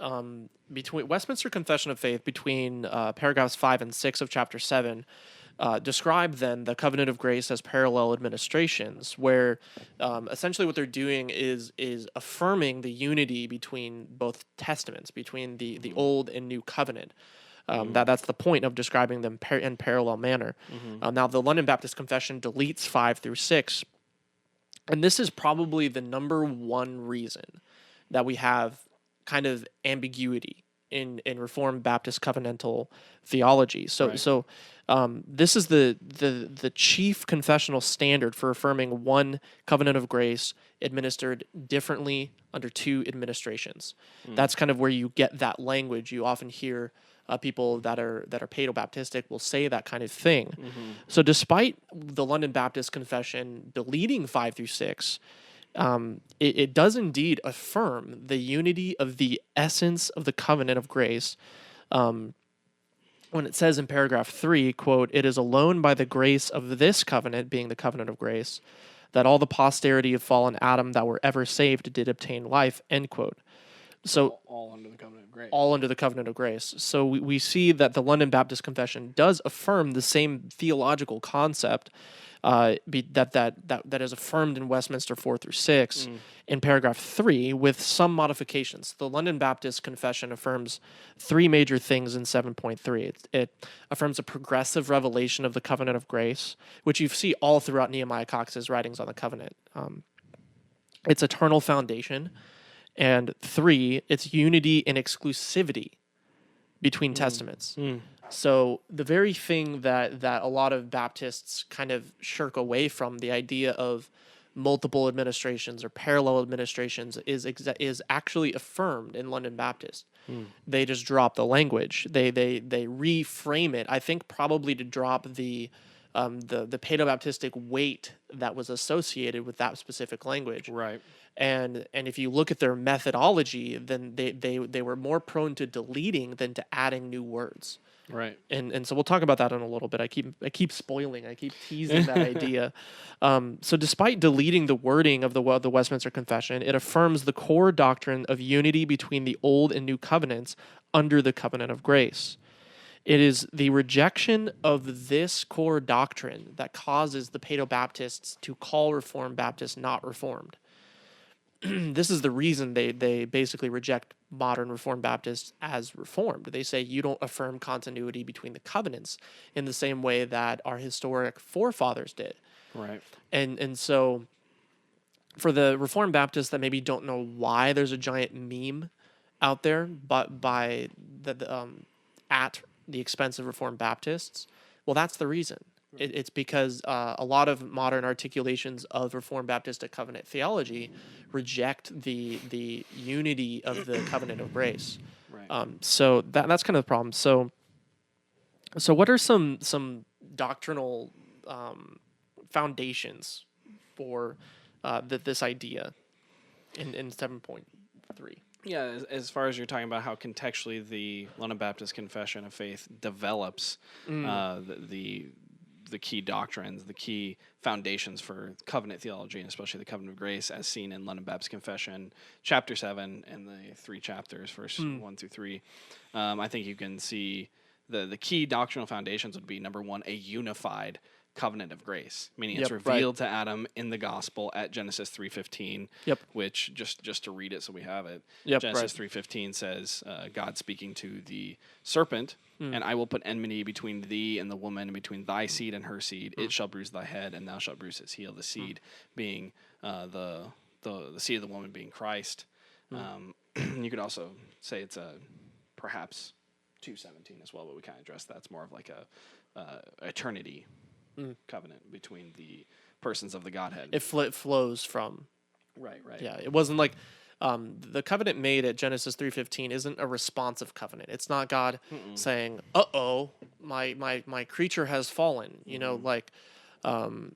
between Westminster Confession of Faith, between paragraphs 5 and 6 of chapter 7, describe then the covenant of grace as parallel administrations, where essentially what they're doing is affirming the unity between both testaments, between the old and new covenant. That's the point of describing them in parallel manner. Now, the London Baptist Confession deletes 5 through 6, and this is probably the number one reason that we have kind of ambiguity in Reformed Baptist covenantal theology. So this is the chief confessional standard for affirming one covenant of grace administered differently under two administrations. That's kind of where you get that language you often hear people that are Paedo-Baptistic will say that kind of thing. So despite the London Baptist Confession deleting 5 through 6, it does indeed affirm the unity of the essence of the covenant of grace. When it says in paragraph 3, quote, "It is alone by the grace of this covenant," being the covenant of grace, "that all the posterity of fallen Adam that were ever saved did obtain life," end quote. So
all under the covenant of grace.
all under the covenant of grace. So we see that the London Baptist Confession does affirm the same theological concept that is affirmed in Westminster 4 through 6 in paragraph 3 with some modifications. The London Baptist Confession affirms 3 major things in 7.3. It affirms a progressive revelation of the covenant of grace, which you see all throughout Nehemiah Cox's writings on the covenant. Its eternal foundation. And 3, its unity and exclusivity between testaments. So the very thing that a lot of Baptists kind of shirk away from, the idea of multiple administrations or parallel administrations, is actually affirmed in London Baptist. They just drop the language. They reframe it. I think probably to drop the Paedo-Baptistic weight that was associated with that specific language.
Right.
And if you look at their methodology, then they were more prone to deleting than to adding new words.
Right.
And so we'll talk about that in a little bit. I keep teasing that idea. So despite deleting the wording of the Westminster Confession, it affirms the core doctrine of unity between the Old and New Covenants under the covenant of grace. It is the rejection of this core doctrine that causes the Paedo-Baptists to call Reformed Baptists not Reformed. This is the reason they basically reject modern Reformed Baptists as Reformed. They say you don't affirm continuity between the covenants in the same way that our historic forefathers did.
Right.
And so for the Reformed Baptists that maybe don't know why there's a giant meme out there, but at the expense of Reformed Baptists, well, that's the reason. It's because a lot of modern articulations of Reformed Baptist covenant theology reject the unity of the covenant of grace.
Right.
So that's kind of the problem. So what are some doctrinal foundations for this idea in 7.3?
Yeah, as far as you're talking about how contextually the London Baptist Confession of Faith develops the key doctrines, the key foundations for covenant theology, and especially the covenant of grace, as seen in London Baptist Confession, chapter 7, and the 3 chapters, verse 1 through 3. I think you can see the key doctrinal foundations would be, number 1, a unified covenant of grace, meaning it's revealed to Adam in the gospel at Genesis 3:15. Which just to read it so we have it. Genesis 3:15 says, God speaking to the serpent, and I will put enmity between thee and the woman, and between thy seed and her seed. It shall bruise thy head, and thou shalt bruise his heel. The seed being the seed of the woman being Christ. You could also say it's perhaps 2:17 as well, but we kind of addressed that's more of like a eternity covenant between the persons of the Godhead.
It flows from.
Right.
Yeah, it wasn't like the covenant made at Genesis 3:15 isn't a responsive covenant. It's not God saying, "Uh-oh, my creature has fallen." You know, like in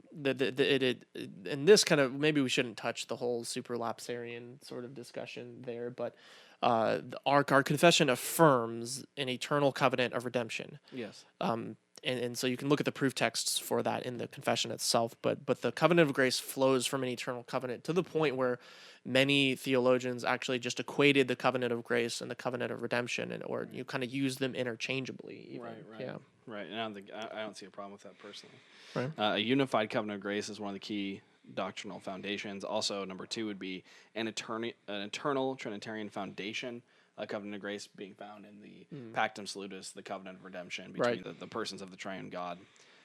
this kind of, maybe we shouldn't touch the whole superlapsarian sort of discussion there, but our confession affirms an eternal covenant of redemption.
Yes.
And so you can look at the proof texts for that in the confession itself, but the covenant of grace flows from an eternal covenant to the point where many theologians actually just equated the covenant of grace and the covenant of redemption, or you kind of use them interchangeably. Even.
Right. And I don't see a problem with that personally.
Right.
A unified covenant of grace is one of the key doctrinal foundations. Also, number 2 would be an eternal Trinitarian foundation. A covenant of grace being found in the Pactum Salutis, the covenant of redemption between the persons of the triune God.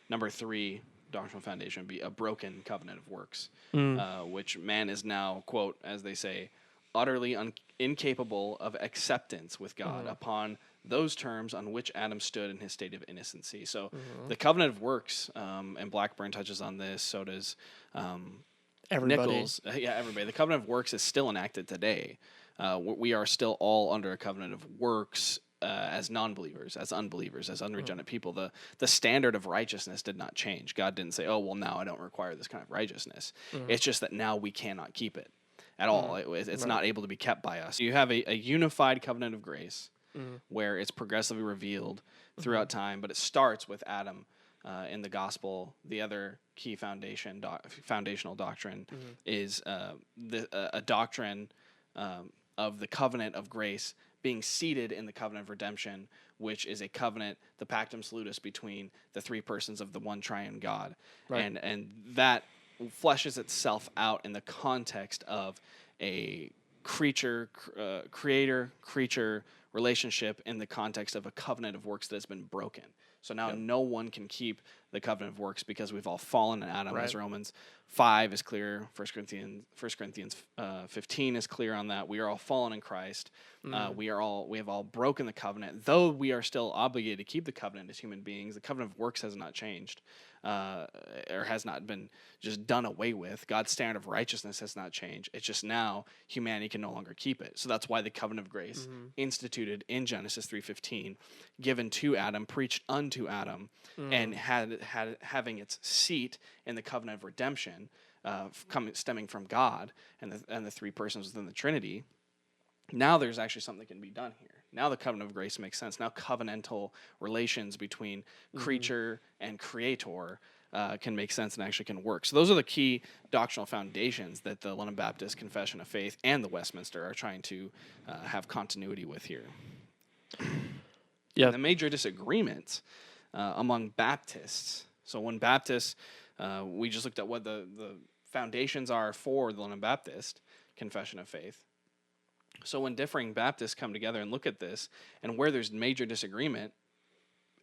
Number 3, doctrinal foundation would be a broken covenant of works, which man is now, quote, as they say, utterly incapable of acceptance with God upon those terms on which Adam stood in his state of innocency. So the covenant of works, and Blackburn touches on this, so does
everybody.
Nichols. Everybody. The covenant of works is still enacted today. We are still all under a covenant of works as non-believers, as unbelievers, as unregenerate people. The standard of righteousness did not change. God didn't say, oh, well, now I don't require this kind of righteousness. It's just that now we cannot keep it at all. It's not able to be kept by us. You have a unified covenant of grace where it's progressively revealed throughout time, but it starts with Adam in the gospel. The other key foundational doctrine is a doctrine of the covenant of grace being seated in the covenant of redemption, which is a covenant, the pactum salutis, between the three persons of the one triune God. Right. And that fleshes itself out in the context of a creator-creature relationship in the context of a covenant of works that has been broken. So now no one can keep the covenant of works because we've all fallen in Adam, as Romans 5 is clear. 1 Corinthians 15 is clear on that. We are all fallen in Christ. We have all broken the covenant. Though we are still obligated to keep the covenant as human beings, the covenant of works has not changed. Or has not been just done away with. God's standard of righteousness has not changed. It's just now humanity can no longer keep it. So that's why the covenant of grace instituted in Genesis 3:15, given to Adam, preached unto Adam, and having its seat in the covenant of redemption, stemming from God and the three persons within the Trinity. Now there's actually something that can be done here. Now the covenant of grace makes sense. Now covenantal relations between creature and creator can make sense and actually can work. So those are the key doctrinal foundations that the London Baptist Confession of Faith and the Westminster are trying to have continuity with here. Yeah. The major disagreements among Baptists. So when Baptists, we just looked at what the foundations are for the London Baptist Confession of Faith. So when differing Baptists come together and look at this, and where there's major disagreement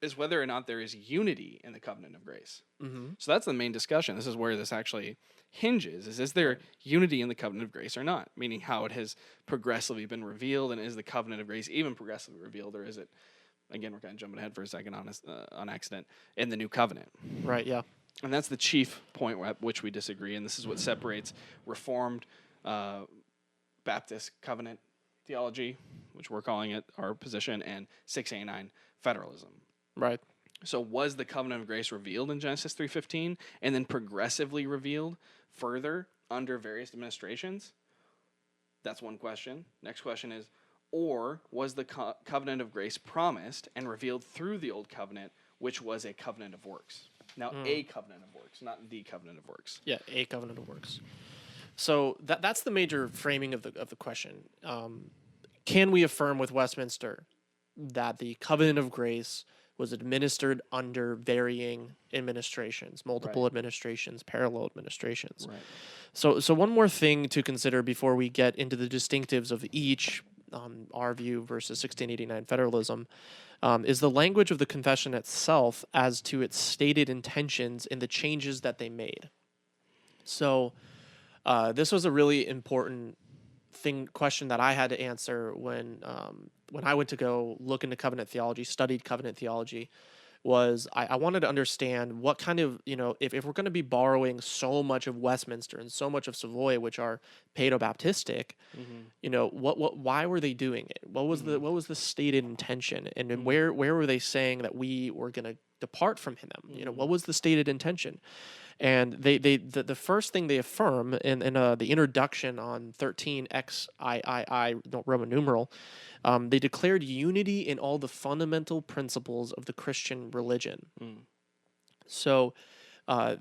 is whether or not there is unity in the covenant of grace. So that's the main discussion. This is where this actually hinges, is there unity in the covenant of grace or not? Meaning how it has progressively been revealed, and is the covenant of grace even progressively revealed, or is it, again, we're kind of jumping ahead for a second on accident, in the new covenant.
Right, yeah.
And that's the chief point at which we disagree, and this is what separates Reformed Baptist Covenant Theology, which we're calling it our position, and 689 Federalism.
Right.
So was the covenant of grace revealed in Genesis 3:15 and then progressively revealed further under various administrations? That's one question. Next question is, or was the covenant of grace promised and revealed through the old covenant, which was a covenant of works? Now, a covenant of works, not the covenant of works.
Yeah, a covenant of works. So that's the major framing of the question. Can we affirm with Westminster that the covenant of grace was administered under varying administrations, multiple administrations, parallel administrations?
Right.
So one more thing to consider before we get into the distinctives of each, our view versus 1689 Federalism, is the language of the confession itself as to its stated intentions in the changes that they made. So this was a really important question that I had to answer when I went to go look into covenant theology, studied covenant theology, was I wanted to understand what kind of, if we're going to be borrowing so much of Westminster and so much of Savoy, which are Paedo-Baptistic, why were they doing it? What was the stated intention, and where were they saying that we were going to depart from him? What was the stated intention? And the first thing they affirm in the introduction on 13 XIII Roman numeral, they declared unity in all the fundamental principles of the Christian religion. So their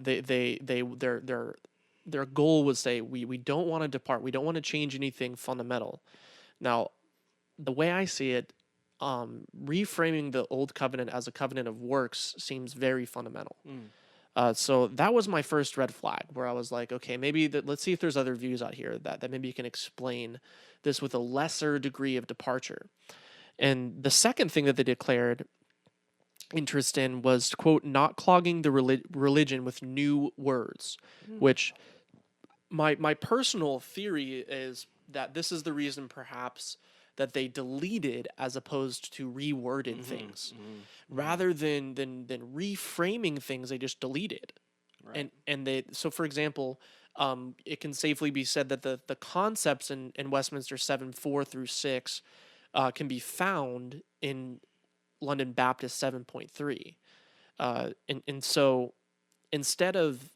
goal was say we don't want to depart, we don't want to change anything fundamental. Now, the way I see it, reframing the old covenant as a covenant of works seems very fundamental. So that was my first red flag, where I was like, okay, maybe let's see if there's other views out here that maybe you can explain this with a lesser degree of departure. And the second thing that they declared interest in was, quote, not clogging the religion with new words, which my personal theory is that this is the reason perhaps that they deleted as opposed to reworded things. Rather than reframing things, they just deleted. Right. So for example, it can safely be said that the concepts in Westminster 7:4 through 6 can be found in London Baptist 7.3. And so instead of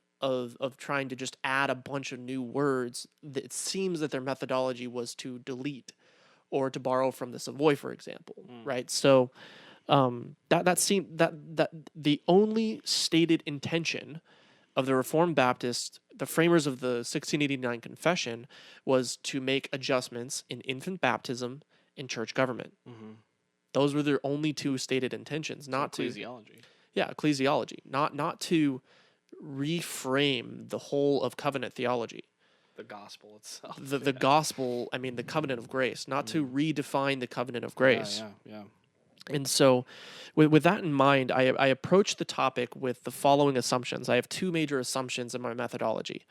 trying to just add a bunch of new words, it seems that their methodology was to delete or to borrow from the Savoy, for example, right? So that seemed that the only stated intention of the Reformed Baptist, the framers of the 1689 Confession, was to make adjustments in infant baptism and church government. Those were their only two stated intentions, not to
ecclesiology.
Yeah, ecclesiology, not to reframe the whole of covenant theology.
The gospel itself.
The gospel, I mean the covenant of grace, not to redefine the covenant of grace.
Yeah.
And so with that in mind, I approach the topic with the following assumptions. I have two major assumptions in my methodology.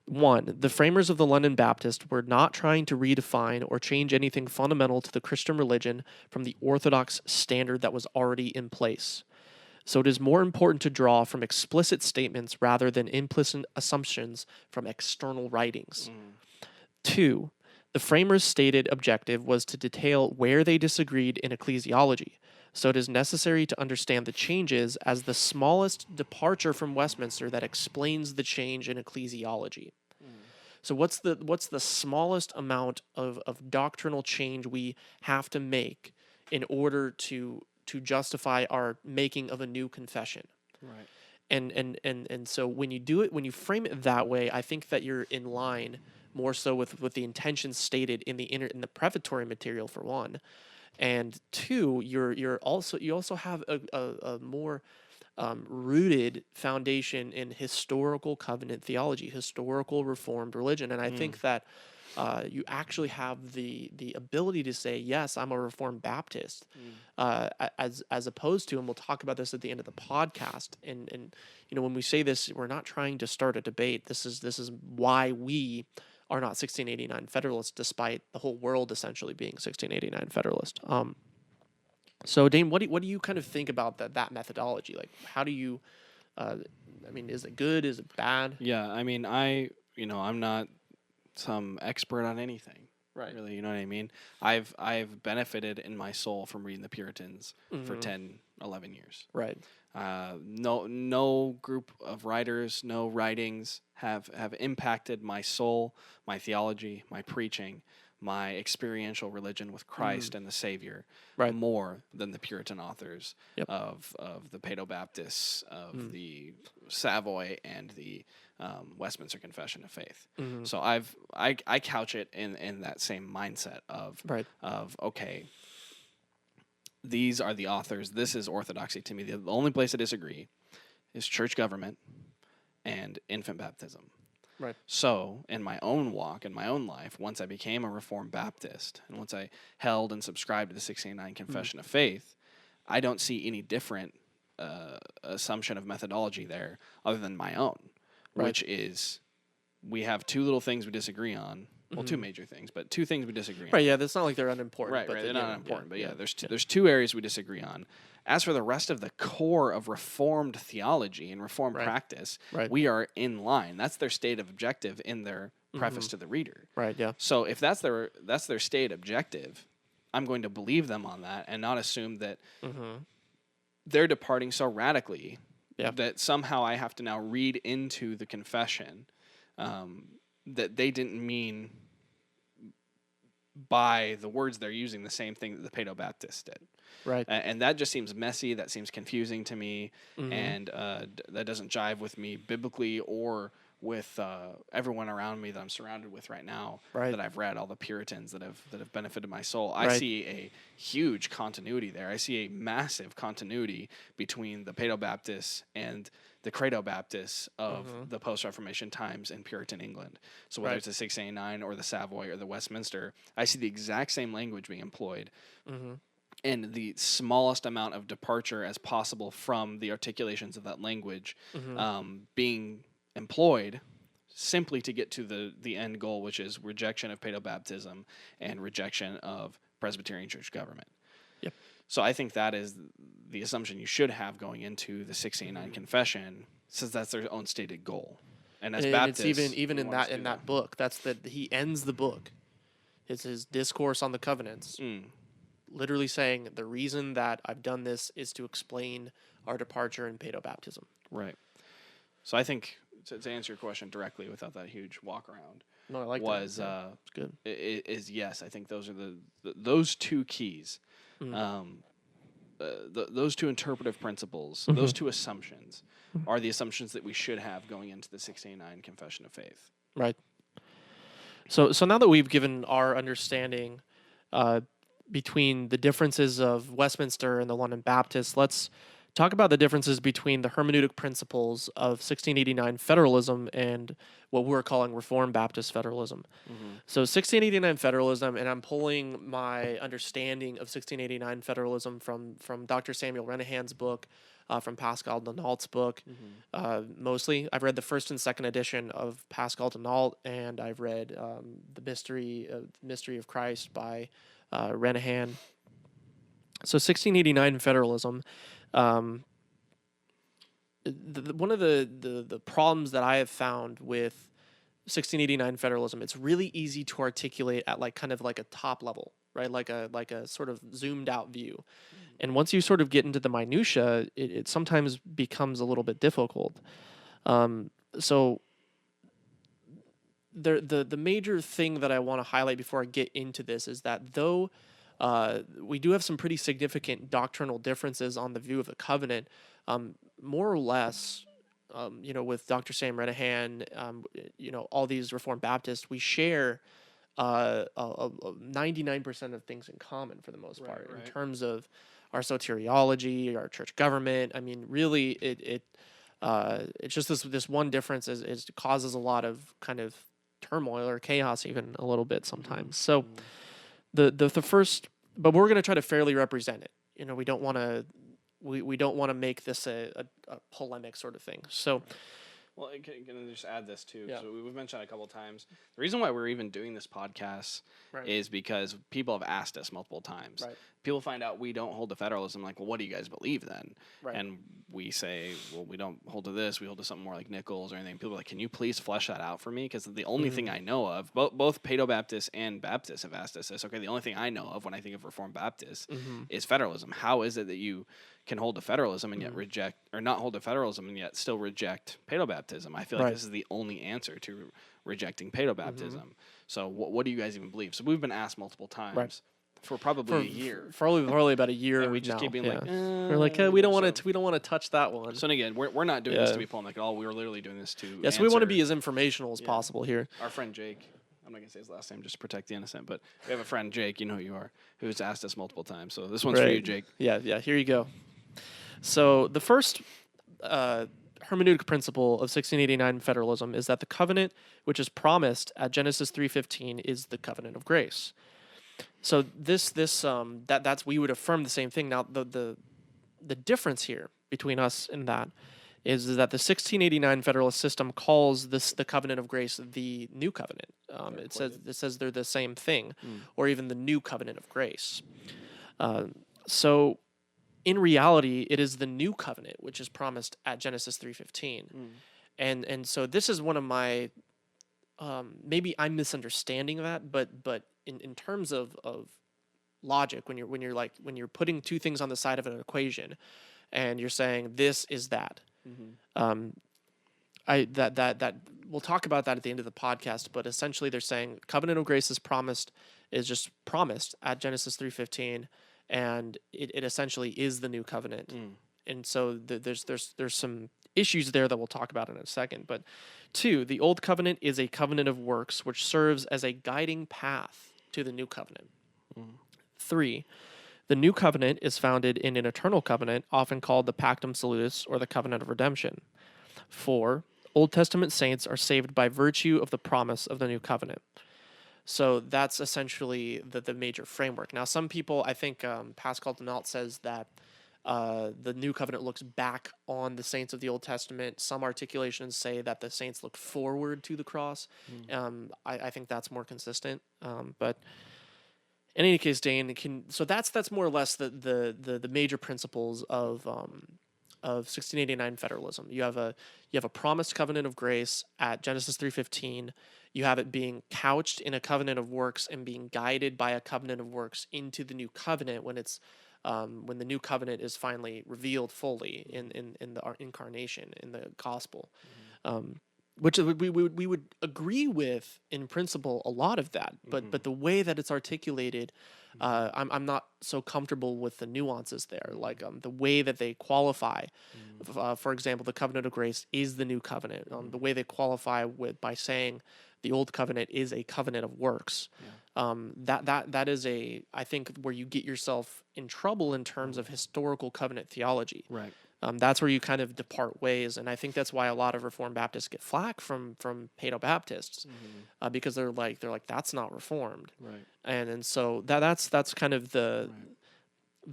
One, the framers of the London Baptist were not trying to redefine or change anything fundamental to the Christian religion from the orthodox standard that was already in place. So it is more important to draw from explicit statements rather than implicit assumptions from external writings. Two, the framers' stated objective was to detail where they disagreed in ecclesiology, so it is necessary to understand the changes as the smallest departure from Westminster that explains the change in ecclesiology. So what's the smallest amount of doctrinal change we have to make in order to justify our making of a new confession?
Right.
And so when you do it, when you frame it that way, I think that you're in line more so with the intentions stated in the prefatory material, for one, and two, you also have a more rooted foundation in historical covenant theology, historical Reformed religion, and I think that you actually have the ability to say, yes, I'm a Reformed Baptist, as opposed to, and we'll talk about this at the end of the podcast. And when we say this, we're not trying to start a debate. This is why we are not 1689 Federalists, despite the whole world essentially being 1689 Federalist. So Dane, what do you kind of think about that methodology? Like, how do you? Is it good? Is it bad?
Yeah, I mean, I'm not some expert on anything,
Right.
really. You know what I mean? I've benefited in my soul from reading the Puritans for 10, 11 years.
Right.
No group of writers, no writings have impacted my soul, my theology, my preaching, my experiential religion with Christ and the Savior more than the Puritan authors of the Paedo-Baptists, of the Savoy, and the Westminster Confession of Faith. So I couch it in that same mindset of okay, these are the authors. This is orthodoxy to me. The only place I disagree is church government and infant baptism.
Right.
So in my own walk, in my own life, once I became a Reformed Baptist, and once I held and subscribed to the 1689 Confession of Faith, I don't see any different assumption of methodology there other than my own, which is we have two little things we disagree on. Well, two major things, but two things we disagree on.
Right, yeah, that's not like they're unimportant.
Right,
but
they're not unimportant, but there's two areas we disagree on. As for the rest of the core of Reformed theology and Reformed practice, we are in line. That's their stated objective in their preface to the reader. Right, yeah. So if that's their stated objective, I'm going to believe them on that and not assume that they're departing so radically that somehow I have to now read into the confession that they didn't mean by the words they're using the same thing that the Paedo-Baptists did. Right. And that just seems messy. That seems confusing to me. And that doesn't jive with me biblically or with everyone around me that I'm surrounded with right now that I've read, all the Puritans that have benefited my soul. I see a huge continuity there. I see a massive continuity between the Paedo-Baptists and the Credo-Baptists of the post-Reformation times in Puritan England. So whether it's the 1689 or the Savoy or the Westminster, I see the exact same language being employed and the smallest amount of departure as possible from the articulations of that language being employed simply to get to the end goal, which is rejection of Paedo-Baptism and rejection of Presbyterian church government. Yep. So I think that is the assumption you should have going into the 1689 Confession, since that's their own stated goal. And as Baptists,
it's even in that book, he ends the book. It's his discourse on the covenants. literally saying the reason that I've done this is to explain our departure in paedobaptism.
Right. So I think to answer your question directly without that huge walk around,
No, I like
was
that. Yeah, it's good.
Is yes, I think those are those two keys.
Mm.
Those two interpretive principles, those two assumptions, are the assumptions that we should have going into the 1689 Confession of Faith.
Right. So now that we've given our understanding between the differences of Westminster and the London Baptists, let's talk about the differences between the hermeneutic principles of 1689 Federalism and what we're calling Reformed Baptist Federalism. So 1689 Federalism, and I'm pulling my understanding of 1689 Federalism from Dr. Samuel Renahan's book, from Pascal Denault's book, mostly. I've read the first and second edition of Pascal Denault, and I've read the Mystery of Christ by Renahan. So 1689 Federalism. One of the problems that I have found with 1689 Federalism, it's really easy to articulate at kind of a top level, right? Like a sort of zoomed out view. And once you sort of get into the minutia, it sometimes becomes a little bit difficult. So the major thing that I want to highlight before I get into this is that though we do have some pretty significant doctrinal differences on the view of the covenant, more or less, with Dr. Sam Renahan, all these Reformed Baptists, we share 99% of things in common for the most part, in terms of our soteriology, our church government. I mean, really, it's just this one difference is causes a lot of kind of turmoil or chaos, even a little bit sometimes. So the first, but we're going to try to fairly represent it. We don't want to we don't want to make this a polemic sort of thing. So.
Well, can I just add this too?
Yeah.
So we've mentioned it a couple of times. The reason why we're even doing this podcast is because people have asked us multiple times.
Right.
People find out we don't hold to federalism, like, well, what do you guys believe then?
Right.
And we say, well, we don't hold to this. We hold to something more like Nichols or anything. People are like, can you please flesh that out for me? Because the only thing I know of, both Paedo-Baptists and Baptists have asked us this. Okay, the only thing I know of when I think of Reformed Baptists is federalism. How is it that you can hold to federalism and yet reject, or not hold to federalism and yet still reject paedobaptism? I feel like this is the only answer to rejecting paedobaptism. So what do you guys even believe? So we've been asked multiple times for probably a year.
Probably about a year.
And we just keep being like,
we're like, we don't want to touch that one.
So again, we're not doing this to be polemic at all. We're literally doing this to
so we want to be as informational as possible here.
Our friend Jake, I'm not going to say his last name just to protect the innocent, but we have a friend, Jake, you know who you are, who's asked us multiple times. So this one's for you, Jake.
Yeah, here you go. So the first hermeneutic principle of 1689 federalism is that the covenant which is promised at Genesis 3:15 is the covenant of grace. So that's we would affirm the same thing. Now the difference here between us and that is that the 1689 Federalist system calls the covenant of grace the new covenant. It says they're the same thing, or even the new covenant of grace. So in reality, it is the new covenant which is promised at Genesis 3:15, and so this is one of my maybe I'm misunderstanding that, but in terms of logic, when you're putting two things on the side of an equation, and you're saying this is that. That we'll talk about that at the end of the podcast, but essentially they're saying covenant of grace is just promised at Genesis 3:15, and it essentially is the new covenant. And so there's some issues there that we'll talk about in a second. But 2, the old covenant is a covenant of works which serves as a guiding path to the new covenant. 3, the new covenant is founded in an eternal covenant, often called the Pactum Salutis, or the covenant of redemption. 4, Old Testament saints are saved by virtue of the promise of the new covenant. So that's essentially the major framework. Now, some people, I think Pascal Denault says that the new covenant looks back on the saints of the Old Testament. Some articulations say that the saints look forward to the cross. I think that's more consistent. But in any case, Dane, so that's more or less the major principles of 1689 federalism. You have a promised covenant of grace at Genesis 3:15. you have it being couched in a covenant of works and being guided by a covenant of works into the new covenant when the new covenant is finally revealed fully in the incarnation, in the gospel. Which we would agree with in principle a lot of that, but the way that it's articulated, I'm not so comfortable with the nuances there. Like the way that they qualify, for example, the covenant of grace is the new covenant. The way they qualify by saying the old covenant is a covenant of works. That is I think where you get yourself in trouble in terms of historical covenant theology.
Right.
That's where you kind of depart ways, and I think that's why a lot of Reformed Baptists get flack from Paedo Baptists, because they're like that's not Reformed,
Right.
and so that's kind of the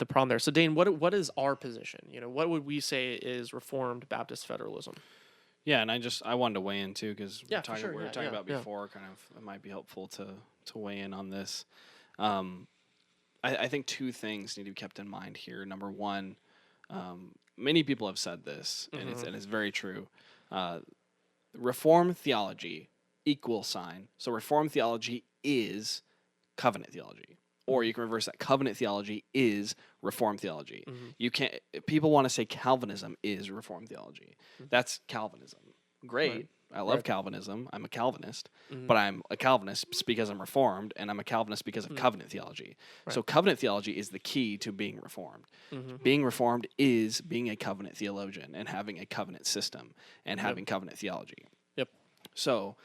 problem there. So Dane, what is our position? What would we say is Reformed Baptist federalism?
Yeah, and I wanted to weigh in too because we were talking about before. Kind of, it might be helpful to weigh in on this. I think two things need to be kept in mind here. Number one. Many people have said this, and it's very true. Reformed theology so Reformed theology is covenant theology, or you can reverse that. Covenant theology is Reformed theology. You can't. People want to say Calvinism is Reformed theology. That's Calvinism. Great.
Right.
I love Calvinism. I'm a Calvinist, but I'm a Calvinist because I'm Reformed, and I'm a Calvinist because of covenant theology. Right. So covenant theology is the key to being Reformed. Being Reformed is being a covenant theologian and having a covenant system and having covenant theology.
Yep.
So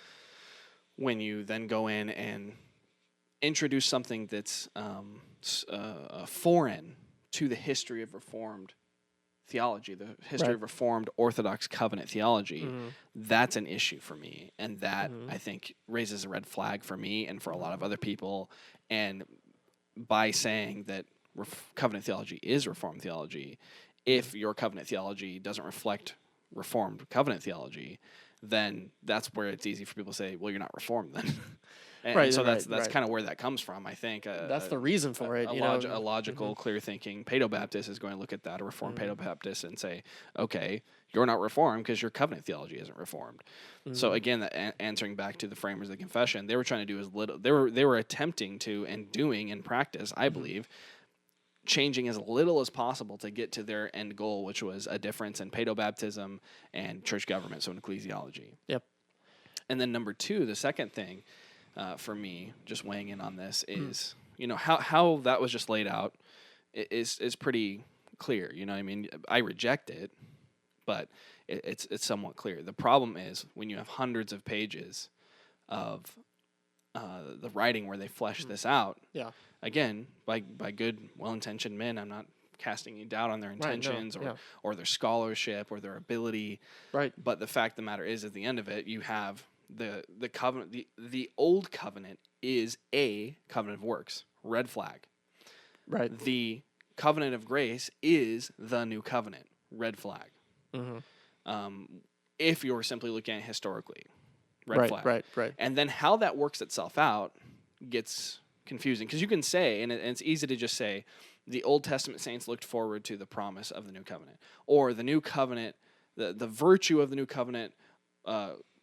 when you then go in and introduce something that's foreign to the history of Reformed theology, the history of Reformed Orthodox covenant theology, that's an issue for me. And that, I think, raises a red flag for me and for a lot of other people. And by saying that covenant theology is Reformed theology, if your covenant theology doesn't reflect Reformed covenant theology, then that's where it's easy for people to say, well, you're not Reformed then. And so that's kind of where that comes from, I think.
That's the reason for it.
A logical, clear-thinking Paedo Baptist is going to look at that, a Reformed Paedo Baptist, and say, okay, you're not Reformed because your covenant theology isn't Reformed. So again, answering back to the framers of the Confession, they were trying to do as little. They were attempting to and doing in practice, I believe, changing as little as possible to get to their end goal, which was a difference in Paedo Baptism and church government, so in ecclesiology.
Yep.
And then number two, the second thing. For me, just weighing in on this is, how that was just laid out is pretty clear. You know what I mean? I reject it, but it's somewhat clear. The problem is when you have hundreds of pages of the writing where they flesh this out. Yeah. Again, by good, well-intentioned men. I'm not casting any doubt on their intentions or their scholarship or their ability. Right. But the fact of the matter is, at the end of it, you have the covenant, the old covenant is a covenant of works, red flag. Right. The covenant of grace is the new covenant, red flag. If you're simply looking at it historically, red flag. Right. And then how that works itself out gets confusing, because you can say, and it's easy to just say, the Old Testament saints looked forward to the promise of the new covenant, or the new covenant, the virtue of the new covenant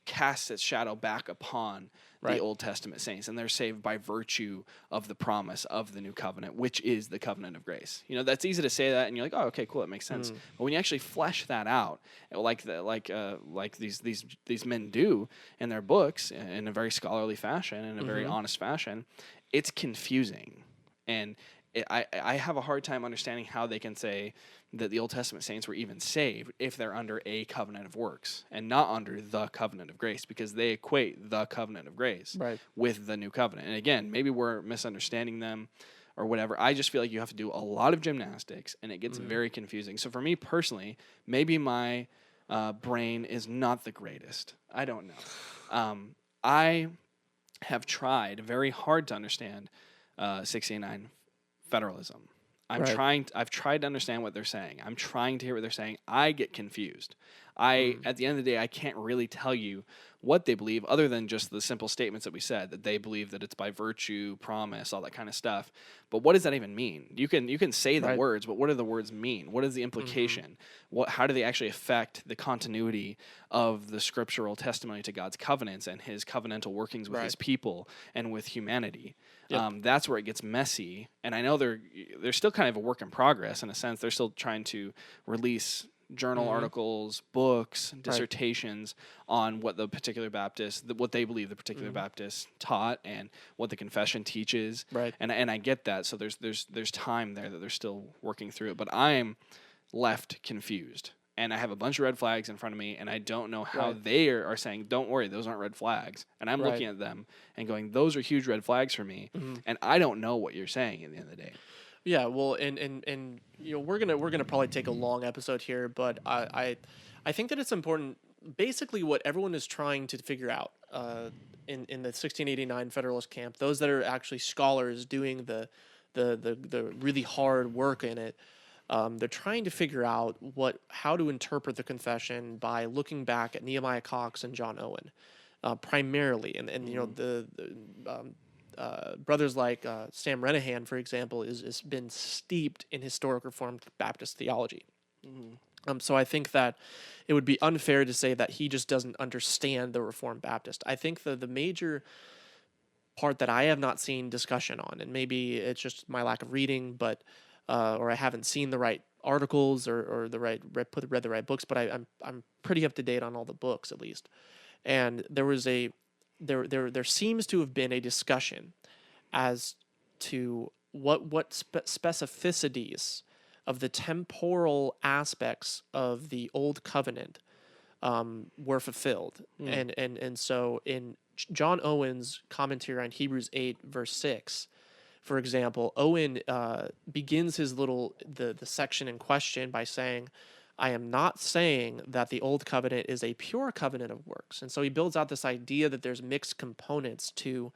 casts its shadow back upon the Old Testament saints, and they're saved by virtue of the promise of the new covenant, which is the covenant of grace. That's easy to say that, and you're like, oh, okay, cool, that makes sense. But when you actually flesh that out, like these men do in their books, in a very scholarly fashion, in a very honest fashion, it's confusing, and I have a hard time understanding how they can say that the Old Testament saints were even saved if they're under a covenant of works and not under the covenant of grace, because they equate the covenant of grace with the new covenant. And again, maybe we're misunderstanding them or whatever. I just feel like you have to do a lot of gymnastics, and it gets very confusing. So for me personally, maybe my brain is not the greatest. I don't know. I have tried very hard to understand 689 Federalism. I've tried to understand what they're saying. I'm trying to hear what they're saying. I get confused. At the end of the day, I can't really tell you what they believe, other than just the simple statements that we said, that they believe that it's by virtue, promise, all that kind of stuff. But what does that even mean? You can say the
Right.
words, but what do the words mean? What is the implication? How do they actually affect the continuity of the scriptural testimony to God's covenants and his covenantal workings with his people and with humanity?
Yep.
That's where it gets messy. And I know they're still kind of a work in progress in a sense. They're still trying to release journal articles, books, dissertations on what the particular Baptist, what they believe the particular Baptist taught, and what the confession teaches.
Right.
And I get that. So there's time there that they're still working through it. But I'm left confused, and I have a bunch of red flags in front of me, and I don't know how they are saying, "Don't worry, those aren't red flags." And I'm looking at them and going, "Those are huge red flags for me," and I don't know what you're saying at the end of the day.
Yeah, well, and we're gonna probably take a long episode here, but I think that it's important. Basically, what everyone is trying to figure out in the 1689 Federalist camp, those that are actually scholars doing the really hard work in it, they're trying to figure out how to interpret the confession by looking back at Nehemiah Cox and John Owen, primarily, and the brothers like Sam Renahan, for example, is been steeped in historic Reformed Baptist theology. So I think that it would be unfair to say that he just doesn't understand the Reformed Baptist. I think the major part that I have not seen discussion on, and maybe it's just my lack of reading, but or I haven't seen the right articles or read the right books, but I'm pretty up to date on all the books at least. And there seems to have been a discussion as to what specificities of the temporal aspects of the Old Covenant were fulfilled. And so in John Owen's commentary on Hebrews 8, verse 6, for example, Owen begins his the section in question by saying, "I am not saying that the Old Covenant is a pure covenant of works." And so he builds out this idea that there's mixed components to,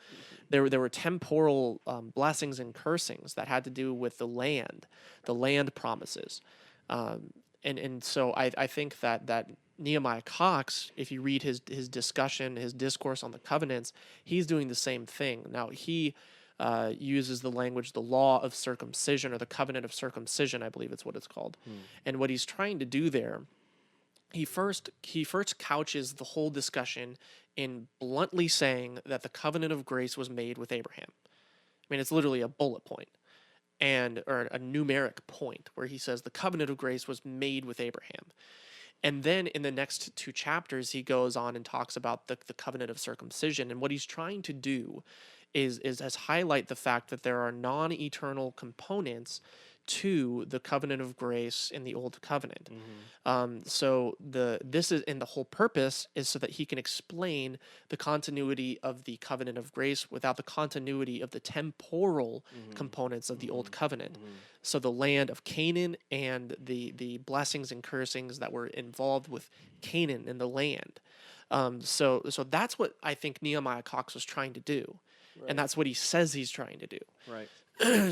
there were temporal blessings and cursings that had to do with the land promises. And so I think that Nehemiah Cox, if you read his discussion, his discourse on the covenants, he's doing the same thing. Now he uses the language, the law of circumcision, or the covenant of circumcision, I believe it's what it's called. And what he's trying to do there, he first couches the whole discussion in bluntly saying that the covenant of grace was made with Abraham. I mean, it's literally a bullet point or a numeric point where he says the covenant of grace was made with Abraham. And then in the next two chapters, he goes on and talks about the covenant of circumcision. And what he's trying to do is highlight the fact that there are non-eternal components to the covenant of grace in the Old Covenant. So the whole purpose is so that he can explain the continuity of the covenant of grace without the continuity of the temporal components of the Old Covenant. So the land of Canaan and the blessings and cursings that were involved with Canaan and the land. So that's what I think Nehemiah Cox was trying to do. And that's what he says he's trying to do.
Right.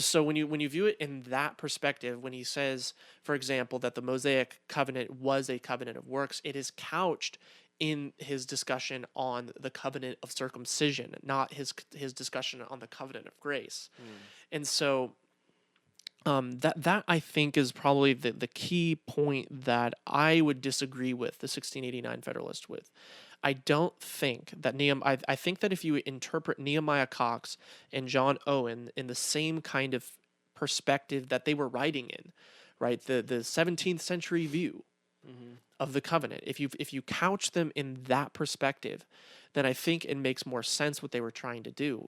So when you view it in that perspective, when he says, for example, that the Mosaic covenant was a covenant of works, it is couched in his discussion on the covenant of circumcision, not his discussion on the covenant of grace. And so that I think is probably the key point that I would disagree with the 1689 Federalist with. I don't think that I think that if you interpret Nehemiah Cox and John Owen in the same kind of perspective that they were writing in, right, the 17th century view of the covenant, if you couch them in that perspective, then I think it makes more sense what they were trying to do.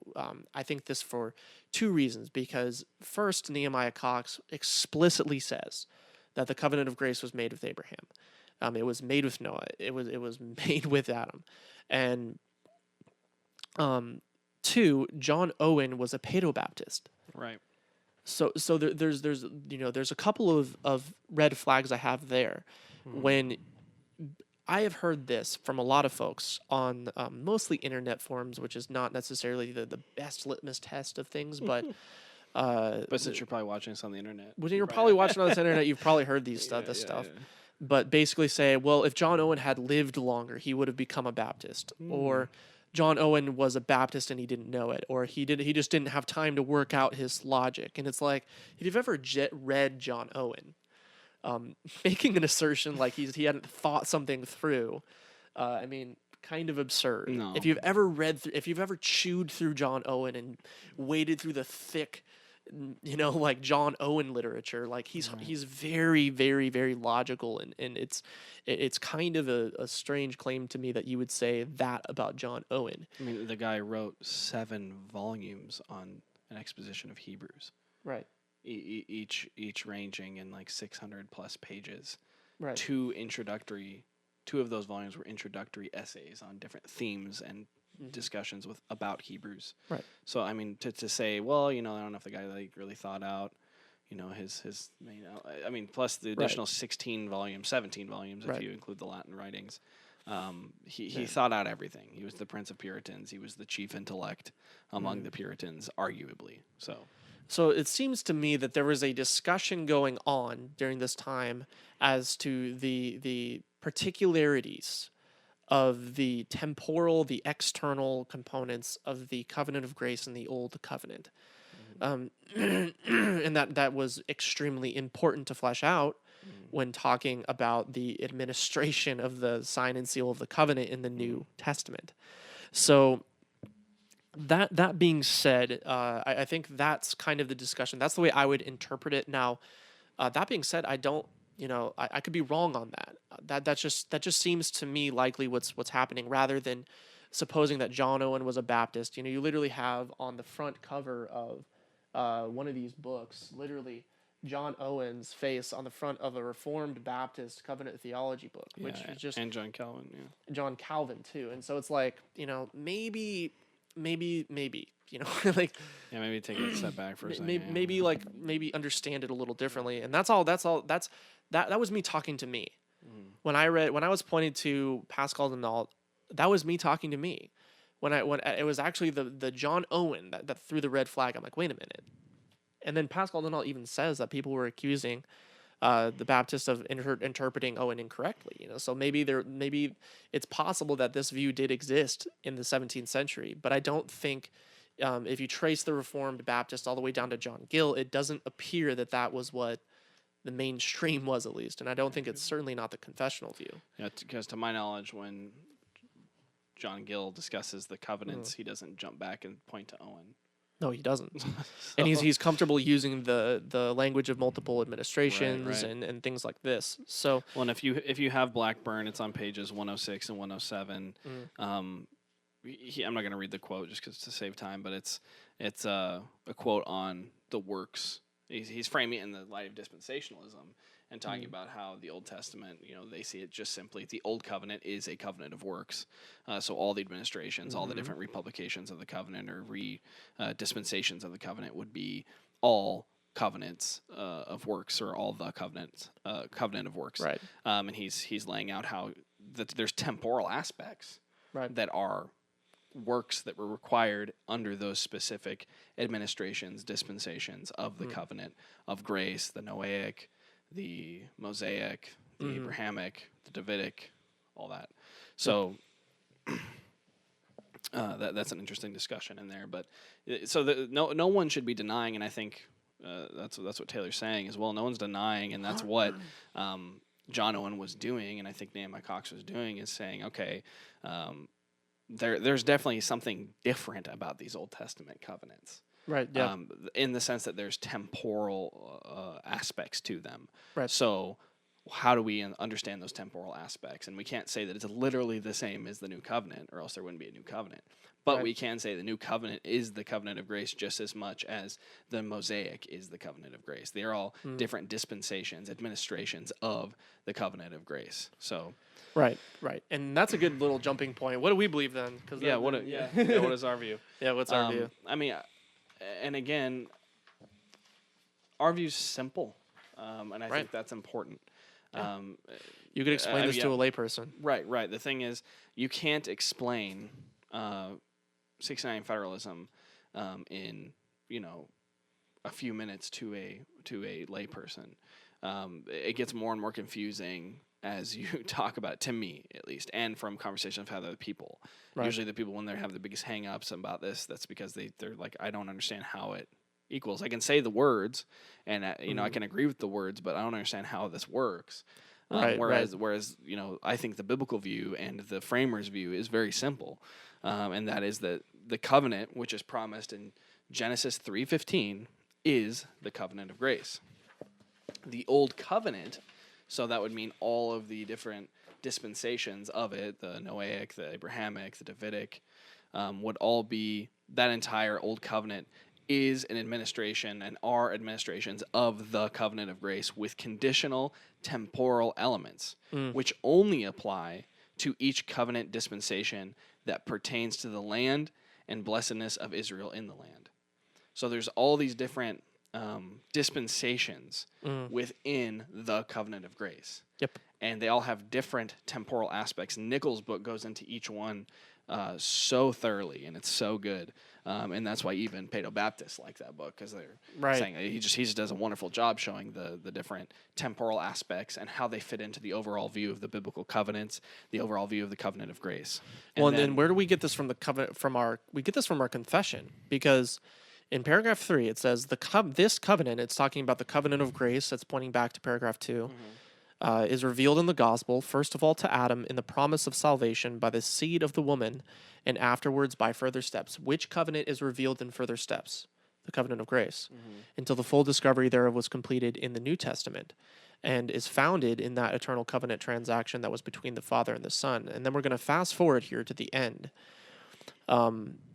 I think this for two reasons, because first, Nehemiah Cox explicitly says that the covenant of grace was made with Abraham. It was made with Noah. It was made with Adam. And two, John Owen was a Paedo-Baptist.
Right.
So there's a couple of red flags I have there. When I have heard this from a lot of folks on mostly internet forums, which is not necessarily the best litmus test of things, but
But since you're probably watching this on the internet,
when you're probably watching on this internet, you've probably heard this stuff.
Yeah.
but basically say, well, if John Owen had lived longer, he would have become a Baptist, or John Owen was a Baptist and he didn't know it, or he just didn't have time to work out his logic. And it's like, if you've ever read John Owen, making an assertion like he hadn't thought something through, I mean, kind of absurd.
No.
If you've ever if you've ever chewed through John Owen and waded through the thick, like John Owen literature, like he's very, very, very logical, and it's kind of a strange claim to me that you would say that about John Owen.
I mean, the guy wrote 7 volumes on an exposition of Hebrews.
Right.
Each ranging in like 600 plus pages.
Right.
2 of those volumes were introductory essays on different themes and discussions about Hebrews.
Right.
So I mean, to say, well, I don't know if the guy like really thought out, his I mean, plus the additional 17 volumes if you include the Latin writings. He thought out everything. He was the Prince of Puritans. He was the chief intellect among the Puritans, arguably.
So it seems to me that there was a discussion going on during this time as to the particularities of the temporal, the external components of the covenant of grace in the Old Covenant. And that was extremely important to flesh out when talking about the administration of the sign and seal of the covenant in the New Testament. So that being said, I think that's kind of the discussion. That's the way I would interpret it. Now, that being said, I don't, I could be wrong on that. That just seems to me likely what's happening, rather than supposing that John Owen was a Baptist. You literally have on the front cover of one of these books, literally John Owen's face on the front of a Reformed Baptist Covenant Theology book, which is just,
and John Calvin,
John Calvin too. And so it's like, maybe, like,
maybe take a step back for a second.
Maybe understand it a little differently. And that was me talking to me. When I was pointing to Pascal Denal, that was me talking to me. When it was actually the John Owen that threw the red flag. I'm like, wait a minute. And then Pascal Denal even says that people were accusing the Baptists of interpreting Owen incorrectly. So maybe it's possible that this view did exist in the 17th century, but I don't think, if you trace the Reformed Baptist all the way down to John Gill, it doesn't appear that was what the mainstream was, at least. And I don't think it's certainly not the confessional view.
Yeah, because to my knowledge, when John Gill discusses the covenants, he doesn't jump back and point to Owen.
No, he doesn't. And he's comfortable using the language of multiple administrations
right.
and things like this. So,
well, and if you have Blackburn, it's on pages 106 and 107. I'm not going to read the quote just to save time, but it's a quote on the works. He's framing it in the light of dispensationalism and talking about how the Old Testament, they see it just simply, the Old Covenant is a covenant of works. So all the administrations, all the different republications of the covenant or dispensations of the covenant would be all covenants of works, or all the covenant of works.
Right.
And he's laying out how there's temporal aspects that are works that were required under those specific administrations, dispensations of the covenant of grace, the Noahic, the Mosaic, the Abrahamic, the Davidic, all that. So that's an interesting discussion in there. But so no one should be denying, and I think that's what Taylor's saying as well. No one's denying, and that's what John Owen was doing, and I think Nehemiah Cox was doing, is saying, okay, there's definitely something different about these Old Testament covenants.
Right, yeah.
In the sense that there's temporal aspects to them.
Right.
So how do we understand those temporal aspects? And we can't say that it's literally the same as the New Covenant, or else there wouldn't be a New Covenant. But we can say the New Covenant is the covenant of grace just as much as the Mosaic is the covenant of grace. They're all different dispensations, administrations of the covenant of grace. So...
Right. And that's a good little jumping point. What do we believe then?
What is our view?
Yeah, what's our view?
I mean, and again, our view's simple, and I think that's important.
Yeah. You could explain this to a layperson.
Right. The thing is, you can't explain 69 Federalism in a few minutes to a layperson. It gets more and more confusing as you talk about it, to me at least, and from conversations I've had with other people.
Right.
Usually the people when they have the biggest hang-ups about this, that's because they're like, I don't understand how it equals. I can say the words, and I can agree with the words, but I don't understand how this works. Whereas I think the biblical view and the framers' view is very simple, and that is that the covenant, which is promised in Genesis 3:15, is the covenant of grace. The old covenant, so that would mean all of the different dispensations of it, the Noahic, the Abrahamic, the Davidic, would all be, that entire old covenant is an administration and are administrations of the covenant of grace with conditional temporal elements, which only apply to each covenant dispensation that pertains to the land and blessedness of Israel in the land. So there's all these different dispensations within the covenant of grace.
Yep.
And they all have different temporal aspects. Nichols' book goes into each one so thoroughly, and it's so good. And that's why even Paedo Baptists like that book, because they're saying he just does a wonderful job showing the different temporal aspects and how they fit into the overall view of the biblical covenants, the overall view of the covenant of grace.
And then where do we get this from? The covenant we get this from our confession, because in paragraph 3 it says this covenant. It's talking about the covenant of grace. That's pointing back to paragraph 2. Is revealed in the gospel, first of all to Adam in the promise of salvation by the seed of the woman, and afterwards by further steps. Which covenant is revealed in further steps? The covenant of grace, until the full discovery thereof was completed in the New Testament, and is founded in that eternal covenant transaction that was between the Father and the Son. And then we're going to fast forward here to the end.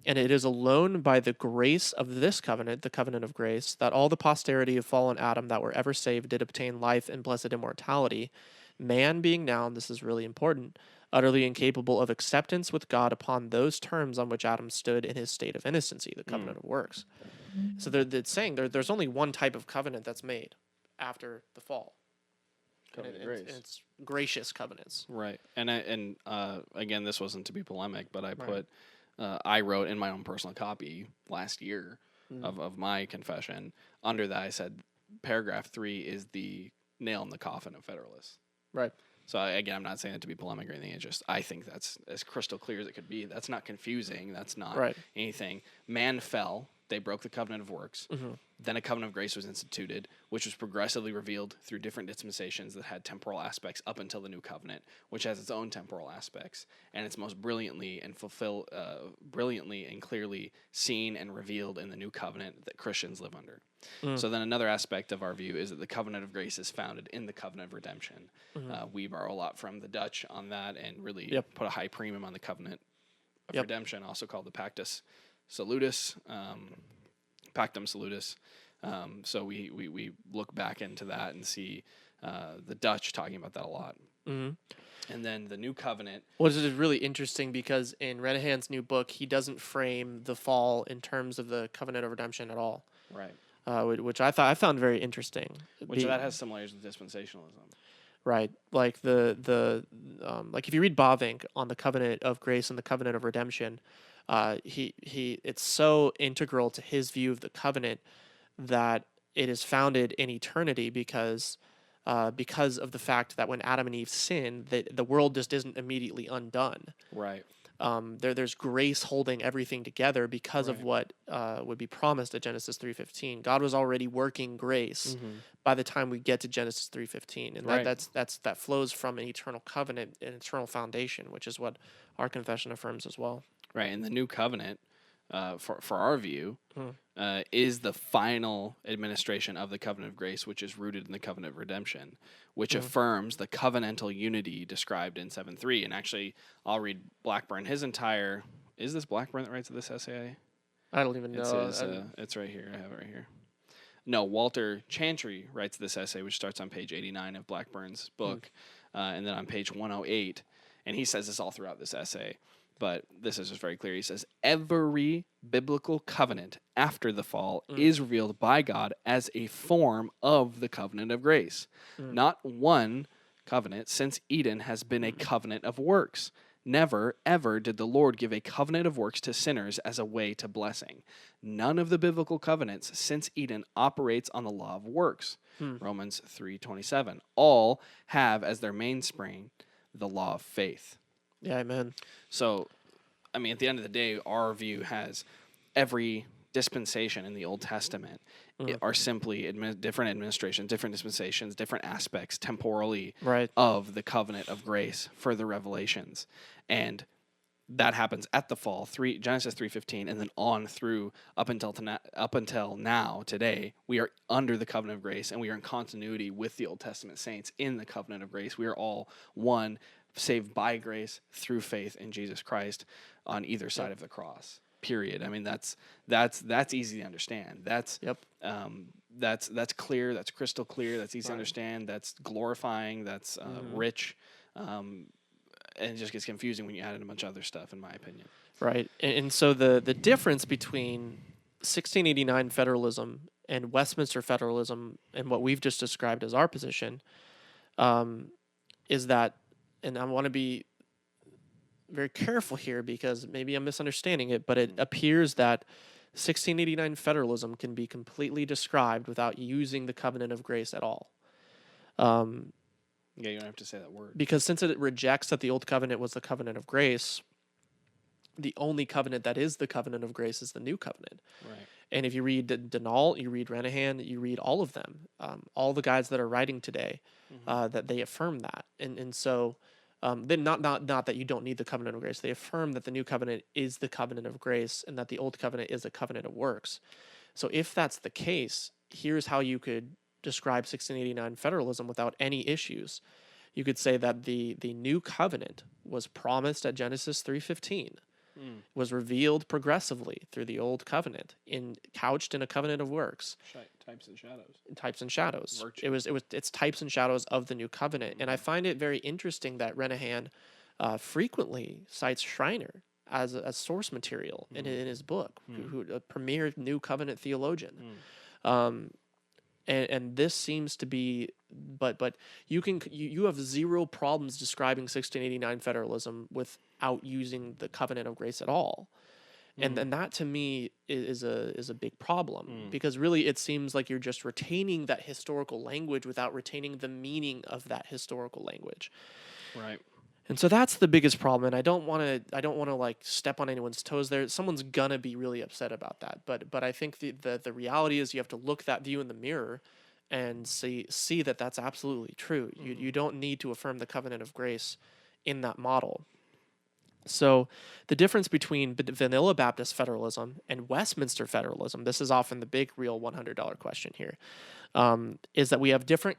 And it is alone by the grace of this covenant, the covenant of grace, that all the posterity of fallen Adam that were ever saved did obtain life and blessed immortality, man being now, and this is really important, utterly incapable of acceptance with God upon those terms on which Adam stood in his state of innocency, the covenant of works. So it's saying there's only one type of covenant that's made after the fall.
Covenant of grace.
It's gracious covenants.
Right. And again, this wasn't to be polemic, but I wrote in my own personal copy last year of my confession. Under that, I said paragraph 3 is the nail in the coffin of Federalists.
Right.
So again, I'm not saying it to be polemic or anything. It's just I think that's as crystal clear as it could be. That's not confusing. That's not anything. Man fell. They broke the covenant of works. Then a covenant of grace was instituted, which was progressively revealed through different dispensations that had temporal aspects up until the new covenant, which has its own temporal aspects, and it's most brilliantly and clearly seen and revealed in the new covenant that Christians live under. So then another aspect of our view is that the covenant of grace is founded in the covenant of redemption. We borrow a lot from the Dutch on that and really put a high premium on the covenant of redemption, also called the Pactus Salutis, Pactum Salutis. So we look back into that and see the Dutch talking about that a lot. And then the new covenant.
Well, this is really interesting because in Renahan's new book, he doesn't frame the fall in terms of the covenant of redemption at all.
Right.
Which I found very interesting.
That has similarities with dispensationalism.
Right, like like if you read Bavinck on the covenant of grace and the covenant of redemption, it's so integral to his view of the covenant that it is founded in eternity because of the fact that when Adam and Eve sinned, the world just isn't immediately undone.
Right.
There's grace holding everything together because of what would be promised at Genesis 3:15. God was already working grace by the time we get to Genesis 3:15, and that flows from an eternal covenant, an eternal foundation, which is what our confession affirms as well.
Right, and the new covenant, for our view, is the final administration of the covenant of grace, which is rooted in the covenant of redemption, which affirms the covenantal unity described in 7:3. And actually, I'll read Blackburn. His entire... Is this Blackburn that writes this essay?
I don't even know.
It's right here. I have it right here. No, Walter Chantry writes this essay, which starts on page 89 of Blackburn's book, and then on page 108. And he says this all throughout this essay. But this is just very clear. He says, every biblical covenant after the fall is revealed by God as a form of the covenant of grace. Not one covenant since Eden has been a covenant of works. Never, ever did the Lord give a covenant of works to sinners as a way to blessing. None of the biblical covenants since Eden operates on the law of works. Romans 3:27. All have as their mainspring the law of faith.
Yeah, amen.
So, I mean, at the end of the day, our view has every dispensation in the Old Testament are simply different administrations, different dispensations, different aspects temporally
Right.
of the covenant of grace for the revelations. And that happens at the fall, Genesis 3:15, and then on through up until now, today, we are under the covenant of grace, and we are in continuity with the Old Testament saints in the covenant of grace. We are all one, saved by grace through faith in Jesus Christ on either side of the cross. Period. I mean, that's easy to understand. That's clear. That's crystal clear. That's easy to understand. That's glorifying. That's rich. And it just gets confusing when you add in a bunch of other stuff, in my opinion.
Right. And so the difference between 1689 federalism and Westminster federalism and what we've just described as our position is that, and I want to be very careful here because maybe I'm misunderstanding it, but it appears that 1689 federalism can be completely described without using the covenant of grace at all.
Yeah, you don't have to say that word.
Because since it rejects that the old covenant was the covenant of grace, the only covenant that is the covenant of grace is the new covenant.
Right.
And if you read Denault, you read Renahan, you read all of them, all the guys that are writing today, that they affirm that. And so then not that you don't need the covenant of grace. They affirm that the new covenant is the covenant of grace and that the old covenant is a covenant of works. So if that's the case, here's how you could describe 1689 federalism without any issues. You could say that the new covenant was promised at Genesis 3:15, was revealed progressively through the old covenant, couched in a covenant of works.
Types and shadows.
Types and shadows.
Virtue.
It's types and shadows of the new covenant, and I find it very interesting that Renahan frequently cites Schreiner as source material in his book, who a premier new covenant theologian. And this seems to be, but you have zero problems describing 1689 federalism without using the covenant of grace at all. And that to me is a big problem because really it seems like you're just retaining that historical language without retaining the meaning of that historical language.
Right.
And so that's the biggest problem. And I don't want to like step on anyone's toes there. Someone's gonna be really upset about that. But I think the reality is you have to look that view in the mirror and see that that's absolutely true. You don't need to affirm the covenant of grace in that model. So the difference between vanilla Baptist federalism and Westminster federalism, this is often the big real $100 question here, is that we have different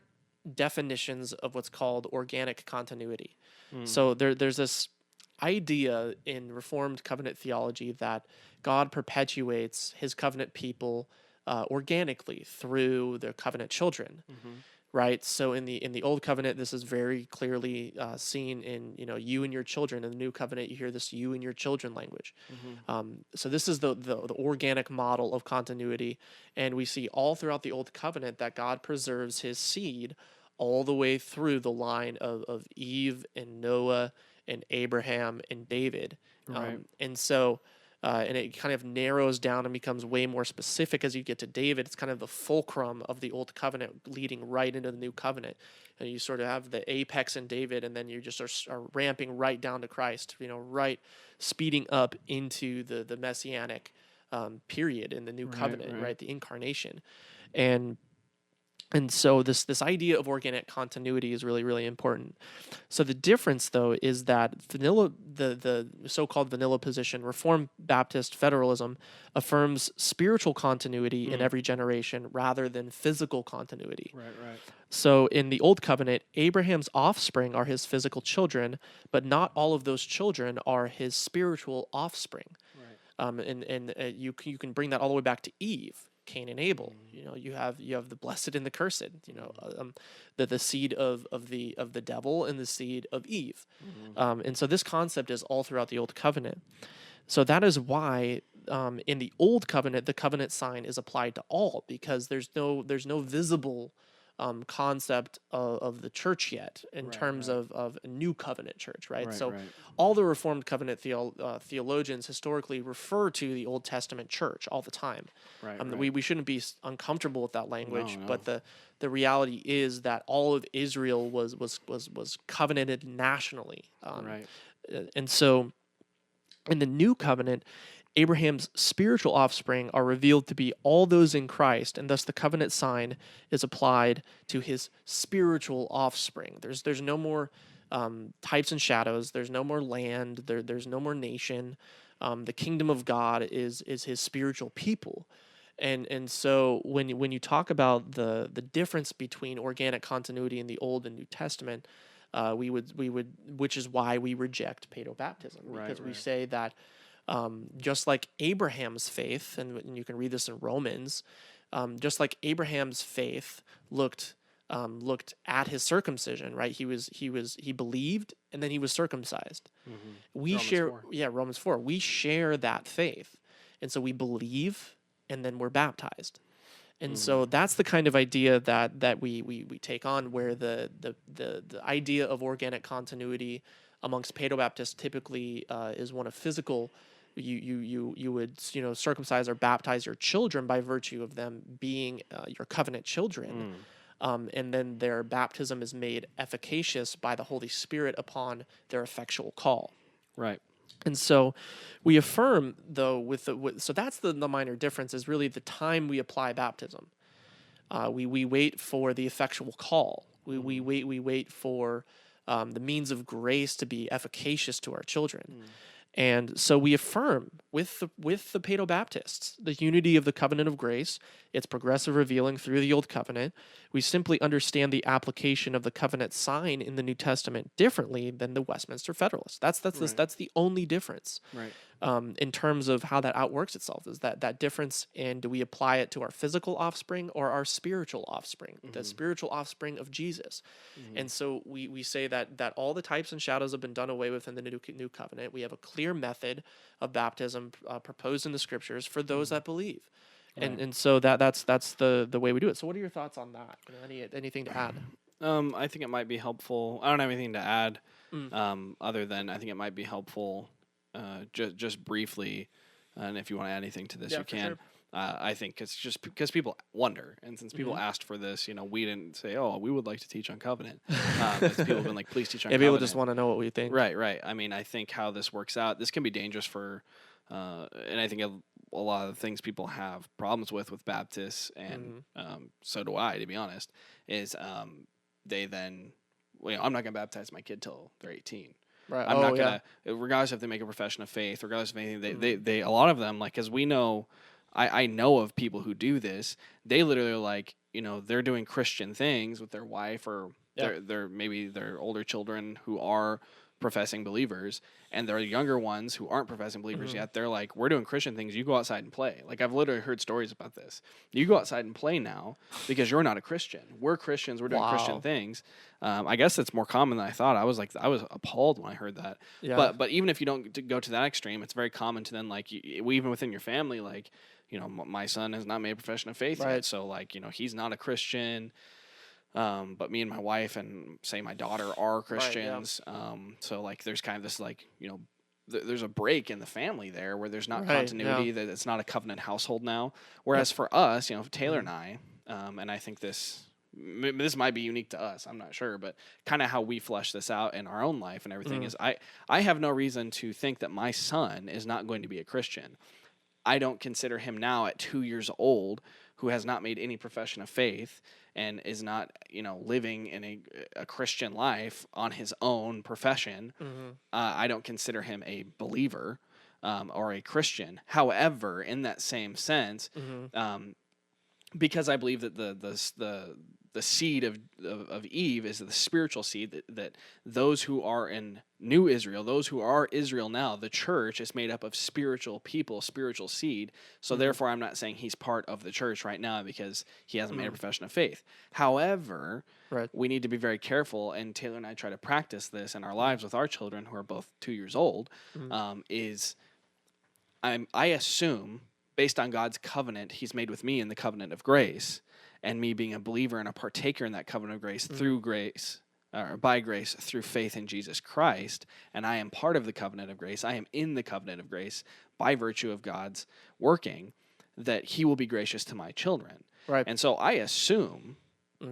definitions of what's called organic continuity. So there's this idea in Reformed Covenant Theology that God perpetuates his covenant people organically through their covenant children. Right, so in the old covenant, this is very clearly seen in you and your children. In the new covenant, you hear this you and your children language. So this is the organic model of continuity, and we see all throughout the old covenant that God preserves His seed all the way through the line of Eve and Noah and Abraham and David.
Right.
And so. And it kind of narrows down and becomes way more specific as you get to David. It's kind of the fulcrum of the old covenant leading right into the new covenant. And you sort of have the apex in David, and then you just are ramping right down to Christ, right, speeding up into the messianic period in the new covenant, right, the incarnation. And so this idea of organic continuity is really, really important. So the difference, though, is that the so-called vanilla position, Reformed Baptist federalism, affirms spiritual continuity in every generation rather than physical continuity.
Right.
So in the Old Covenant, Abraham's offspring are his physical children, but not all of those children are his spiritual offspring. Right. And you can bring that all the way back to Eve. Cain and Abel, you have the blessed and the cursed, the seed of the devil and the seed of Eve, and so this concept is all throughout the Old Covenant. So that is why in the Old Covenant the covenant sign is applied to all, because there's no visible concept of the church yet in terms
right.
of a new covenant church, right?
Right,
So
right.
all the Reformed Covenant theologians historically refer to the Old Testament church all the time.
Right,
We shouldn't be uncomfortable with that language,
No.
but the reality is that all of Israel was covenanted nationally.
Right.
And so in the new covenant, Abraham's spiritual offspring are revealed to be all those in Christ, and thus the covenant sign is applied to his spiritual offspring. There's no more types and shadows. There's no more land. There's no more nation. The kingdom of God is his spiritual people. And so when you talk about the difference between organic continuity in the Old and New Testament, we would which is why we reject paedobaptism, because we say that just like Abraham's faith, and you can read this in Romans, just like Abraham's faith looked at his circumcision, right? He believed and then he was circumcised. We
Romans
share
4.
Romans 4. We share that faith, and so we believe and then we're baptized. And so that's the kind of idea that we take on, where the idea of organic continuity amongst paedobaptists typically is one of physical. You would circumcise or baptize your children by virtue of them being your covenant children, and then their baptism is made efficacious by the Holy Spirit upon their effectual call.
Right.
And so we affirm, though, so that's the minor difference, is really the time we apply baptism. We wait for the effectual call. We wait for the means of grace to be efficacious to our children. And so we affirm with the paedobaptists the unity of the covenant of grace, its progressive revealing through the Old Covenant. We simply understand the application of the covenant sign in the New Testament differently than the Westminster Federalists. That's the only difference.
Right.
In terms of how that outworks itself, is that difference in, do we apply it to our physical offspring or our spiritual offspring, the spiritual offspring of Jesus? And so we say that all the types and shadows have been done away with in the new covenant. We have a clear method of baptism proposed in the scriptures for those that believe.
Right.
And so that's the way we do it. So what are your thoughts on that? Anything to add?
I think it might be helpful. I don't have anything to add, other than I think it might be helpful, just briefly, and if you want to add anything to this, you can.
Sure.
I think it's just because people wonder, and since people asked for this, we didn't say, "Oh, we would like to teach on covenant." People have been like, "Please teach on covenant."
People just want to know what we think.
Right. I mean, I think how this works out, this can be dangerous for, and I think a lot of the things people have problems with Baptists, and so do I, to be honest, is they then, I'm not going to baptize my kid till they're 18.
Right.
I'm not going to, regardless if they make a profession of faith, regardless of anything, they a lot of them, like, as we know, I know of people who do this, they literally are like, they're doing Christian things with their wife, or their maybe their older children who are professing believers, and there are younger ones who aren't professing believers yet. They're like, we're doing Christian things. You go outside and play. Like, I've literally heard stories about this. You go outside and play now because you're not a Christian. We're Christians. We're doing Christian things. I guess it's more common than I thought. I was appalled when I heard that.
Yeah.
But even if you don't go to that extreme, it's very common to then, like, even within your family, like, my son has not made a profession of faith yet. So, like, he's not a Christian. But me and my wife and, say, my daughter are Christians. So, like, there's kind of this, like, there's a break in the family there where there's not continuity, that it's not a covenant household now. Whereas for us, Taylor and I, and I think this might be unique to us, I'm not sure, but kind of how we flesh this out in our own life and everything is I have no reason to think that my son is not going to be a Christian. I don't consider him now at 2 years old, who has not made any profession of faith and is not, living in a Christian life on his own profession. I don't consider him a believer or a Christian. However, in that same sense, because I believe that the seed of Eve is the spiritual seed, that those who are in New Israel, those who are Israel now, the church is made up of spiritual people, spiritual seed. So therefore, I'm not saying he's part of the church right now because he hasn't made a profession of faith. However, we need to be very careful, and Taylor and I try to practice this in our lives with our children, who are both 2 years old, I assume, based on God's covenant he's made with me in the covenant of grace, and me being a believer and a partaker in that covenant of grace through grace, or by grace through faith in Jesus Christ, and I am part of the covenant of grace. I am in the covenant of grace by virtue of God's working, that he will be gracious to my children.
Right.
And so I assume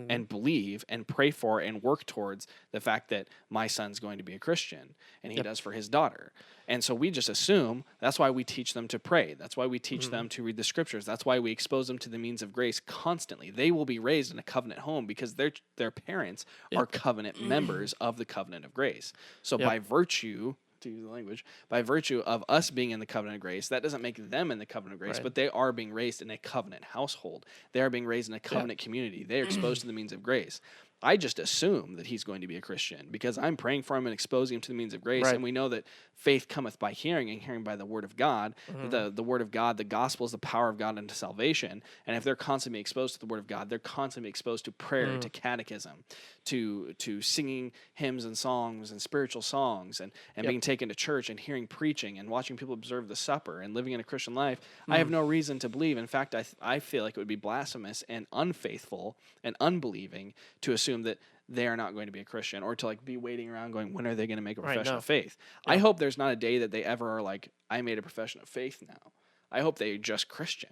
and believe and pray for and work towards the fact that my son's going to be a Christian, and he does for his daughter. And so we just assume that's why we teach them to pray. That's why we teach them to read the scriptures. That's why we expose them to the means of grace constantly. They will be raised in a covenant home because their parents are covenant members of the covenant of grace. So by virtue, to use the language, by virtue of us being in the covenant of grace, that doesn't make them in the covenant of grace, but they are being raised in a covenant household. They are being raised in a covenant community. They are exposed to the means of grace. I just assume that he's going to be a Christian because I'm praying for him and exposing him to the means of grace. And we know that faith cometh by hearing, and hearing by the word of God. The word of God, the gospel is the power of God unto salvation. And if they're constantly exposed to the word of God, they're constantly exposed to prayer, to catechism, to singing hymns and songs and spiritual songs, and being taken to church and hearing preaching and watching people observe the supper and living in a Christian life. I have no reason to believe. In fact, I feel like it would be blasphemous and unfaithful and unbelieving to assume that they are not going to be a Christian, or to like be waiting around going, when are they going to make a profession of faith? I hope there's not a day that they ever are like, I made a profession of faith now. I hope they're just Christian.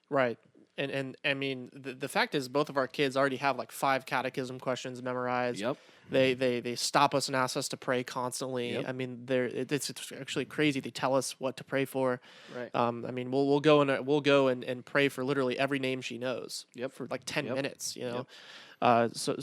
Right. And I mean, the fact is, both of our kids already have like 5 catechism questions memorized.
Yep.
They stop us and ask us to pray constantly.
Yep.
I mean, it's actually crazy. They tell us what to pray for.
Right.
I mean, we'll go and pray for literally every name she knows.
Yep.
For like 10 minutes. You know.
Yep.
So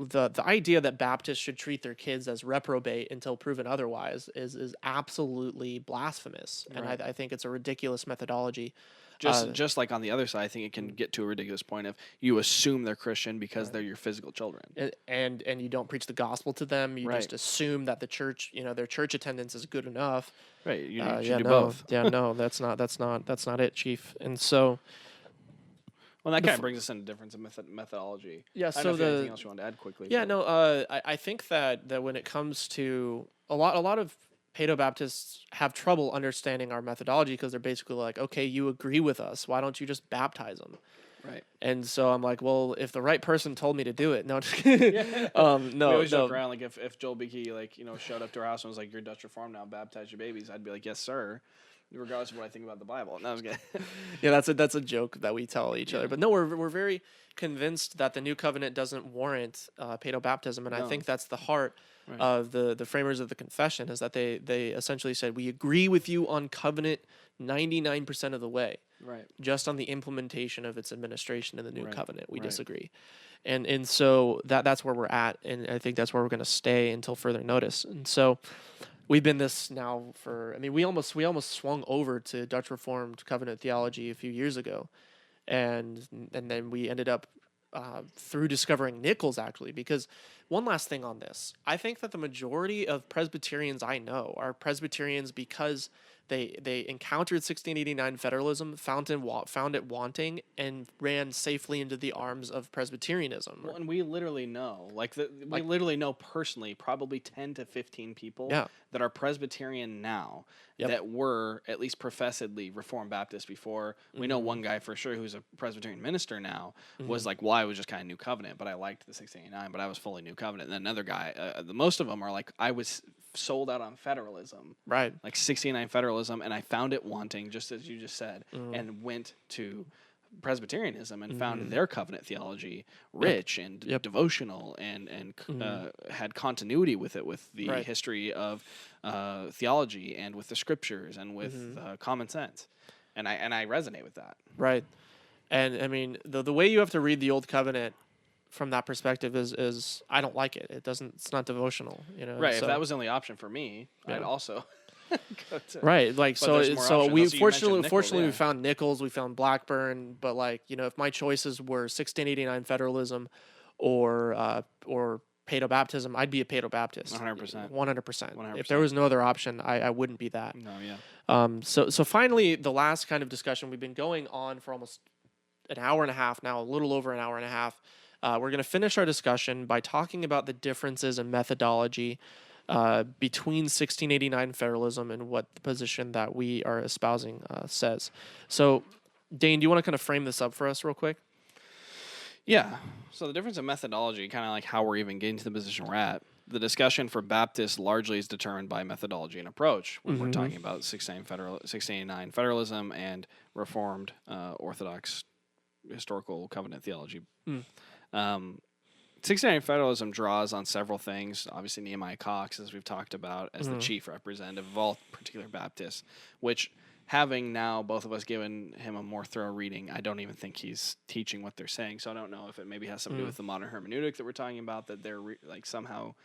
the idea that Baptists should treat their kids as reprobate until proven otherwise is absolutely blasphemous, and I think it's a ridiculous methodology.
Just like on the other side, I think it can get to a ridiculous point of you assume they're Christian because they're your physical children,
and you don't preach the gospel to them. You just assume that the church, their church attendance is good enough.
Right. You should do both.
No, that's not it, Chief. And so.
Well, that kind of brings us into difference in methodology.
Yeah.
I don't know if you have anything else you want to add quickly.
Yeah. No. I think that when it comes to a lot of Paedo-Baptists have trouble understanding our methodology because they're basically like, okay, you agree with us. Why don't you just baptize them?
Right.
And so I'm like, well, if the right person told me to do it, no, just kidding. No.
We always joke around like if Joel Beakey showed up to our house and was like, "You're Dutch Reformed now, baptize your babies," I'd be like, "Yes, sir," regardless of what I think about the Bible. And that was good.
Yeah, that's a joke that we tell each other. But no, we're very convinced that the new covenant doesn't warrant paedo-baptism, and I think that's the heart of the framers of the confession, is that they essentially said, we agree with you on covenant 99% of the way.
Right.
Just on the implementation of its administration in the new covenant, we disagree. And so that's where we're at, and I think that's where we're going to stay until further notice. And so we've been this now for, we almost swung over to Dutch Reformed Covenant Theology a few years ago, and then we ended up through discovering Nichols, actually, because one last thing on this, I think that the majority of Presbyterians I know are Presbyterians because they encountered 1689 Federalism, found it wanting, and ran safely into the arms of Presbyterianism.
Well, and we literally know, we literally know personally, probably 10 to 15 people that are Presbyterian now that were at least professedly Reformed Baptist before. We know one guy for sure who's a Presbyterian minister now was like, well, I was just kind of New Covenant, but I liked the 1689, but I was fully New Covenant. And then another guy, most of them are like, I was sold out on Federalism,
right?
Like 1689 Federalism, and I found it wanting, just as you just said, and went to Presbyterianism and found their covenant theology rich and devotional and had continuity with it, with the history of theology and with the scriptures and with common sense, and I resonate with that.
Right, and the way you have to read the Old Covenant from that perspective is I don't like it. It's not devotional,
Right.
So,
if that was the only option for me, I'd also go to.
Right. Like, so we fortunately
we
found Nichols, we found Blackburn, but if my choices were 1689 Federalism or paedo-baptism, I'd be a paedo-Baptist.
100%.
100%. If there was no other option, I wouldn't be that.
No, yeah.
So finally, the last kind of discussion, we've been going on for almost an hour and a half now, a little over an hour and a half. We're going to finish our discussion by talking about the differences in methodology between 1689 Federalism and what the position that we are espousing says. So Dane, do you want to kind of frame this up for us real quick?
Yeah. So the difference in methodology, kind of like how we're even getting to the position we're at. The discussion for Baptists largely is determined by methodology and approach when we're talking about 1689 Federalism and Reformed Orthodox Historical Covenant Theology. 1689 Federalism draws on several things. Obviously, Nehemiah Cox, as we've talked about, as the chief representative of all particular Baptists, which, having now both of us given him a more thorough reading, I don't even think he's teaching what they're saying. So I don't know if it maybe has something to do with the modern hermeneutic that we're talking about, that they're like somehow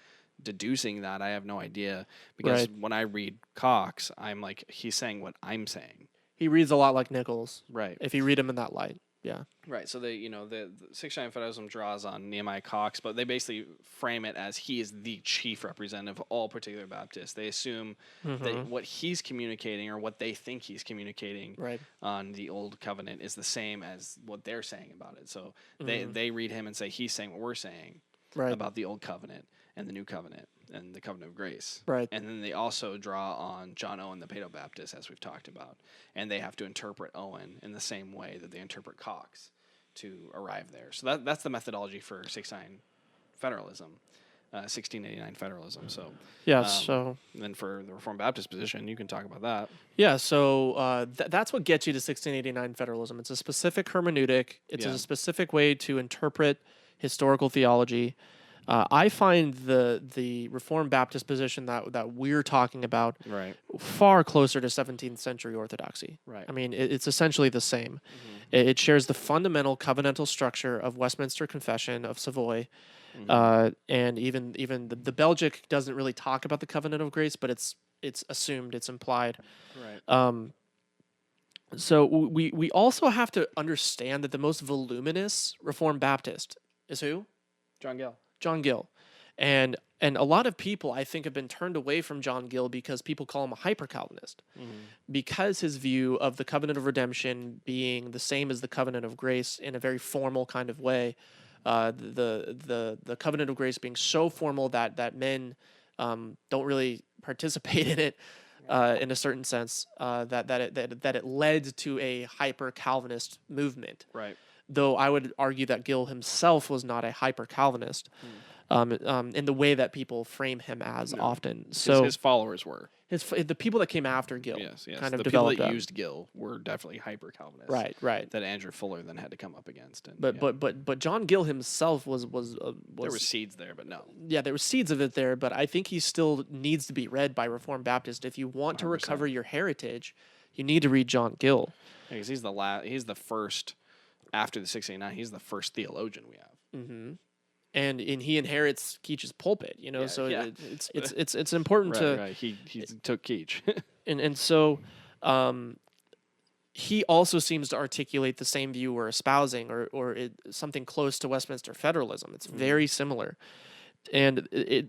deducing that. I have no idea, because when I read Cox, I'm like, he's saying what I'm saying.
He reads a lot like Nichols.
Right.
If you read him in that light. Yeah.
Right. So the 1689 Federalism draws on Nehemiah Cox, but they basically frame it as he is the chief representative of all particular Baptists. They assume that what he's communicating, or what they think he's communicating on the Old Covenant, is the same as what they're saying about it. So they read him and say he's saying what we're saying about the Old Covenant and the New Covenant and the Covenant of Grace.
Right.
And then they also draw on John Owen, the Paedo-Baptist, as we've talked about. And they have to interpret Owen in the same way that they interpret Cox to arrive there. So that's the methodology for 1689 Federalism. So
yeah. So
then for the Reformed Baptist position, you can talk about that.
Yeah. So that's what gets you to 1689 Federalism. It's a specific hermeneutic. It's a specific way to interpret historical theology. I find the Reformed Baptist position that we're talking about far closer to 17th century orthodoxy.
Right.
I mean, it's essentially the same. It shares the fundamental covenantal structure of Westminster Confession of Savoy, and even the Belgic doesn't really talk about the covenant of grace, but it's assumed, it's implied.
Right.
So we also have to understand that the most voluminous Reformed Baptist is who? John Gill. And a lot of people, I think, have been turned away from John Gill because people call him a hyper-Calvinist. Because his view of the covenant of redemption being the same as the covenant of grace in a very formal kind of way, the covenant of grace being so formal that men don't really participate in it in a certain sense, that it led to a hyper-Calvinist movement.
Right.
Though I would argue that Gill himself was not a hyper-Calvinist in the way that people frame him as often. So
his followers were.
The people that came after Gill
Yes.
kind of
the
developed
people that
that.
used Gill were definitely hyper-Calvinists.
Right.
That Andrew Fuller then had to come up against. And,
But John Gill himself was
there were seeds there, but no.
Yeah, there were seeds of it there, but I think he still needs to be read by Reformed Baptists. If you want to
100%.
recover your heritage, you need to read John Gill.
Because he's the first. After the 1689, he's the first theologian we have.
And he inherits Keach's pulpit, so it's important to.
Right. He took Keach.
and so he also seems to articulate the same view we're espousing, or something close to Westminster Federalism. It's very similar. And the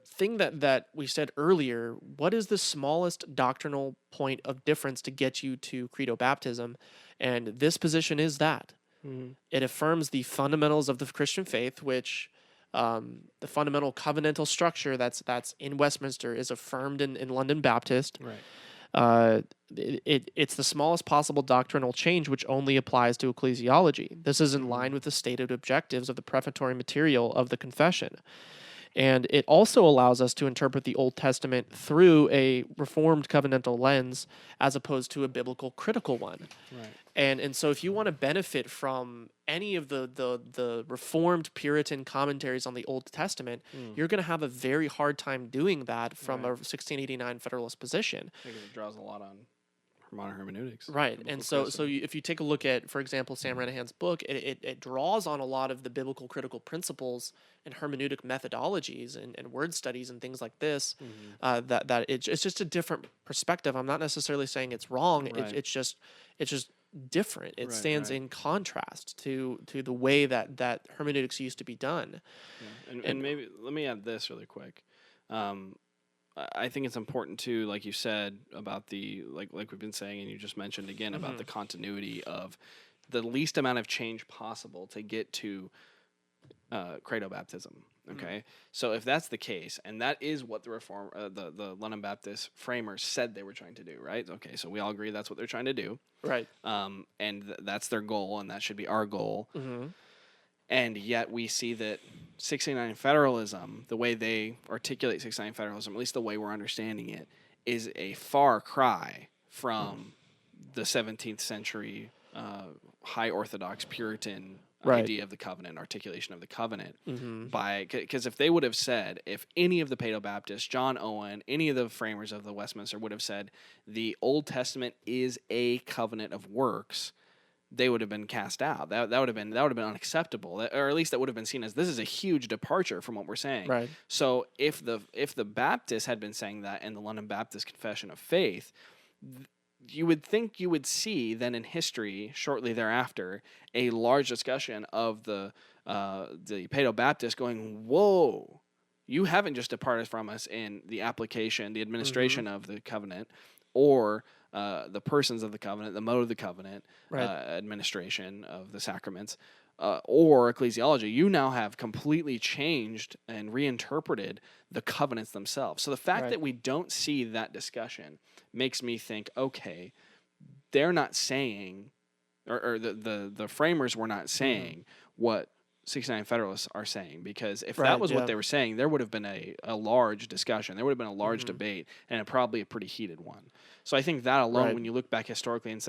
thing that we said earlier, what is the smallest doctrinal point of difference to get you to credo baptism? And this position is that. It affirms the fundamentals of the Christian faith, which the fundamental covenantal structure that's in Westminster is affirmed in London Baptist.
Right.
It's the smallest possible doctrinal change, which only applies to ecclesiology. This is in line with the stated objectives of the prefatory material of the confession. And it also allows us to interpret the Old Testament through a Reformed covenantal lens as opposed to a biblical critical one.
Right.
And so if you want to benefit from any of the Reformed Puritan commentaries on the Old Testament, you're going to have a very hard time doing that from a 1689 Federalist position.
Because it draws a lot on modern hermeneutics.
Right. And so if you take a look at, for example, Sam Renihan's book, it draws on a lot of the biblical critical principles and hermeneutic methodologies and word studies and things like this, that it's just a different perspective. I'm not necessarily saying it's wrong.
Right.
It's just different. It stands
right.
in contrast to the way that hermeneutics used to be done.
Yeah. And maybe let me add this really quick. I think it's important too, like you said, about the like we've been saying, and you just mentioned again about the continuity of the least amount of change possible to get to credo baptism. Okay, so if that's the case, and that is what the London Baptist framers said they were trying to do, right? Okay, so we all agree that's what they're trying to do,
Right.
and that's their goal, and that should be our goal. And yet we see that 69 federalism, the way they articulate 69 federalism, at least the way we're understanding it, is a far cry from the 17th century high Orthodox Puritan idea of the covenant, articulation of the covenant. Because if they would have said, if any of the Paedo-Baptists, John Owen, any of the framers of the Westminster would have said the Old Testament is a covenant of works, they would have been cast out. That would have been unacceptable, or at least that would have been seen as this is a huge departure from what we're saying.
Right.
So if the Baptists had been saying that in the London Baptist Confession of Faith, you would think you would see then in history shortly thereafter a large discussion of the Paedo-Baptists going, whoa, you haven't just departed from us in the application, the administration of the covenant, or the persons of the covenant, the mode of the covenant, administration of the sacraments, or ecclesiology. You now have completely changed and reinterpreted the covenants themselves. So the fact that we don't see that discussion makes me think, okay, they're not saying, or the framers were not saying what 69 Federalists are saying, because if that was what they were saying, there would have been a large discussion. There would have been a large debate, and probably a pretty heated one. So I think that alone, when you look back historically and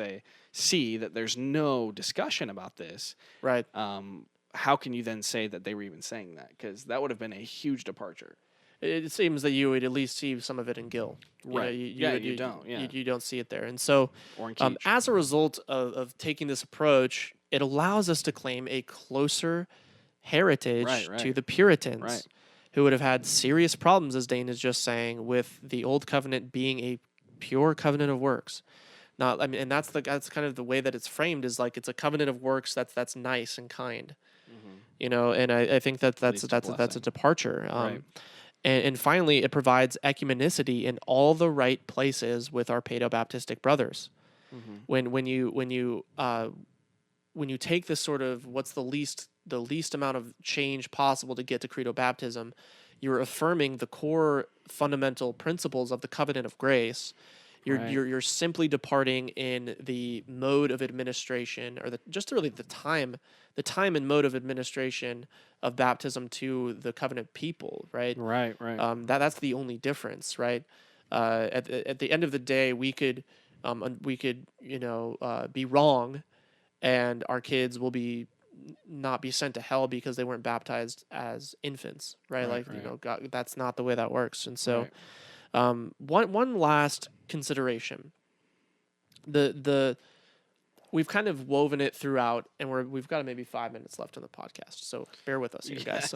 see that there's no discussion about this, how can you then say that they were even saying that? Because that would have been a huge departure.
It seems that you would at least see some of it in Gill.
Right. You don't.
You don't see it there. And so
or in Keach.
As a result of taking this approach, it allows us to claim a closer heritage to the Puritans, who would have had serious problems, as Dane is just saying, with the Old Covenant being a pure covenant of works. And that's kind of the way that it's framed, is like it's a covenant of works that's nice and kind, and I think that's a departure. And finally, it provides ecumenicity in all the right places with our Paedo-Baptistic brothers. When you take this sort of what's the least amount of change possible to get to credo baptism, you're affirming the core fundamental principles of the covenant of grace. You're simply departing in the mode of administration, or the time and mode of administration of baptism to the covenant people, right?
Right.
That's the only difference, right? At the end of the day, we could be wrong, and our kids will not be sent to hell because they weren't baptized as infants, right? God, that's not the way that works. And so, one last consideration: we've kind of woven it throughout, and we've got maybe 5 minutes left on the podcast, so bear with us here, guys.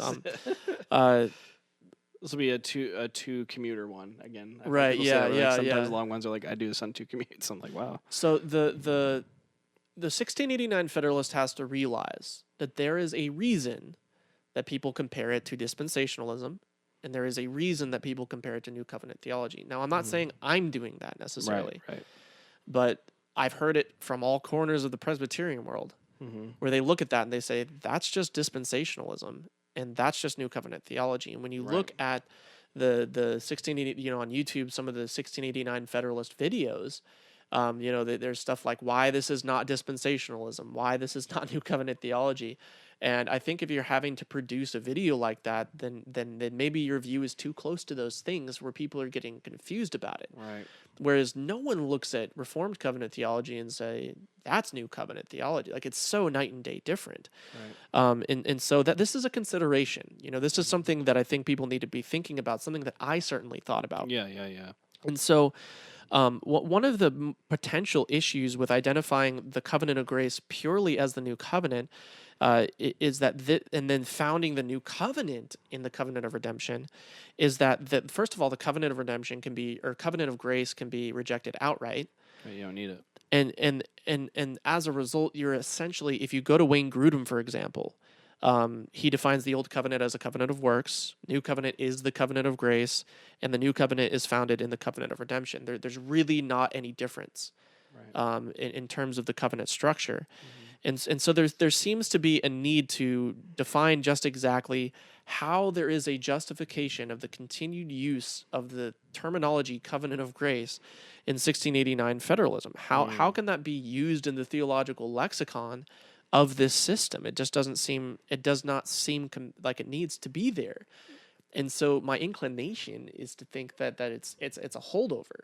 This will be a two commuter one again.
Right?
Sometimes long ones are like, I do this on 2 commutes. I'm like, wow.
So the 1689 Federalist has to realize that there is a reason that people compare it to dispensationalism, and there is a reason that people compare it to New Covenant theology. Now, I'm not saying I'm doing that necessarily, but I've heard it from all corners of the Presbyterian world, where they look at that and they say, that's just dispensationalism, and that's just New Covenant theology. And when you look at the 1680, on YouTube, some of the 1689 Federalist videos, there's stuff like why this is not dispensationalism, why this is not New Covenant theology. And I think if you're having to produce a video like that, then maybe your view is too close to those things where people are getting confused about it.
Right.
Whereas no one looks at Reformed Covenant theology and say, that's New Covenant theology. Like, it's so night and day different. Right. And so that this is a consideration. This is something that I think people need to be thinking about, something that I certainly thought about.
Yeah.
And so one of the potential issues with identifying the covenant of grace purely as the new covenant is that and then founding the new covenant in the covenant of redemption is that first of all, the covenant of redemption covenant of grace can be rejected outright.
You don't need it.
And as a result, you're essentially, if you go to Wayne Grudem, for example, he defines the old covenant as a covenant of works. New covenant is the covenant of grace, and the new covenant is founded in the covenant of redemption. There's really not any difference in terms of the covenant structure. And so there seems to be a need to define just exactly how there is a justification of the continued use of the terminology covenant of grace in 1689 federalism. How can that be used in the theological lexicon of this system? It just doesn't seem, it does not seem like it needs to be there. And so my inclination is to think that it's a holdover.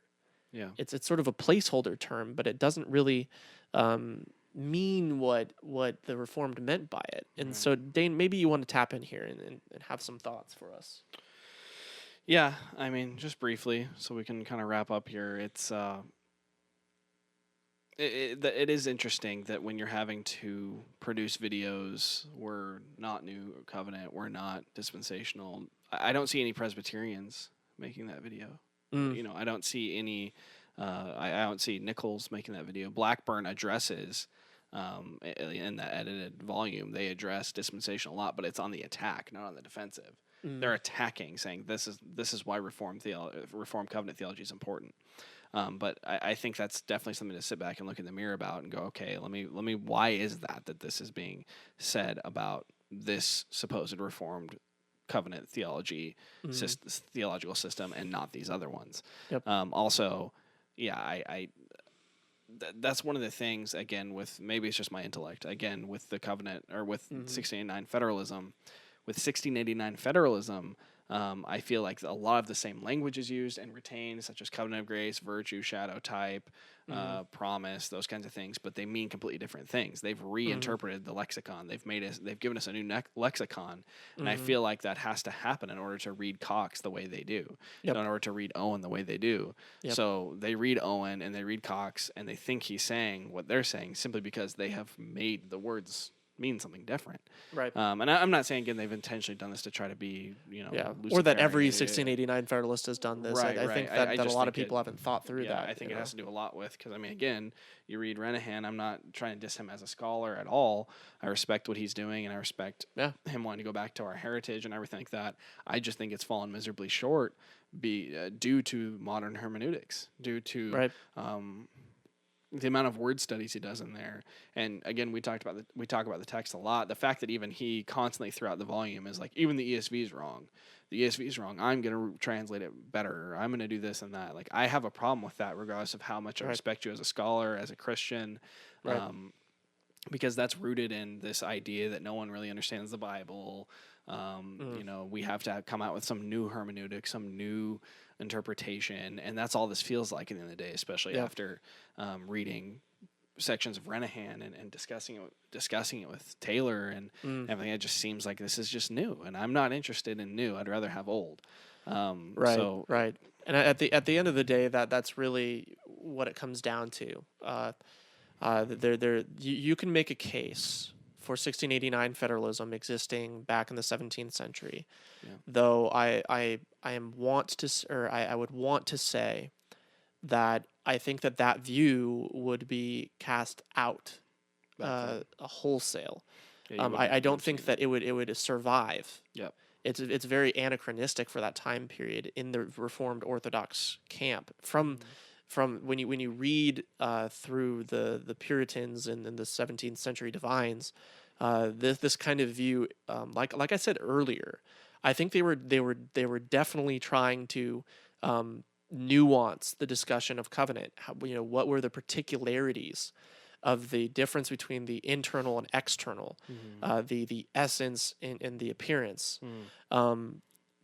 Yeah.
It's sort of a placeholder term, but it doesn't really mean what the Reformed meant by it. And so, Dane, maybe you want to tap in here and have some thoughts for us.
Yeah, I mean, just briefly, so we can kind of wrap up here. It's it is interesting that when you're having to produce videos, we're not New Covenant, we're not dispensational. I don't see any Presbyterians making that video. You know, I don't see any. I don't see Nichols making that video. Blackburn addresses in that edited volume. They address dispensational a lot, but it's on the attack, not on the defensive. They're attacking, saying this is why Reformed Covenant Theology is important. But I think that's definitely something to sit back and look in the mirror about and go, okay, let me. Why is that this is being said about this supposed Reformed Covenant theology theological system and not these other ones?
Yep.
Also, yeah, that's one of the things, again, with maybe it's just my intellect, again, with the covenant or with 1689 federalism. With 1689 federalism, I feel like a lot of the same language is used and retained, such as covenant of grace, virtue, shadow, type, promise, those kinds of things, but they mean completely different things. They've reinterpreted the lexicon. They've given us a new lexicon, and I feel like that has to happen in order to read Cox the way they do, in order to read Owen the way they do. So they read Owen and they read Cox, and they think he's saying what they're saying simply because they have made the words mean something different.
Right.
And I'm not saying, again, they've intentionally done this to try to be,
or that every 1689 Federalist has done this.
Right,
I think that a lot of people haven't thought through that.
I think it has to do a lot with, because, I mean, again, you read Renahan, I'm not trying to diss him as a scholar at all. I respect what he's doing, and I respect him wanting to go back to our heritage and everything like that. I just think it's fallen miserably short due to modern hermeneutics, due to the amount of word studies he does in there. And again, we talk about the text a lot. The fact that even he constantly throughout the volume is like, even the ESV is wrong. The ESV is wrong. I'm going to translate it better. Or I'm going to do this and that. Like, I have a problem with that, regardless of how much I respect you as a scholar, as a Christian, because that's rooted in this idea that no one really understands the Bible. We have to come out with some new hermeneutic, some new interpretation, and that's all this feels like at the end of the day, especially after reading sections of Renahan and discussing it with Taylor and everything. It just seems like this is just new, and I'm not interested in new. I'd rather have old.
Right. And at the end of the day, that's really what it comes down to. You can make a case for 1689 federalism existing back in the 17th century, though I would want to say that I think that view would be cast out wholesale. I don't think that it would survive. Yep. It's very anachronistic for that time period in the Reformed Orthodox camp. From when you read through the Puritans and the 17th century divines, this kind of view, like I said earlier, I think they were definitely trying to nuance the discussion of covenant. What were the particularities of the difference between the internal and external, the essence and the appearance.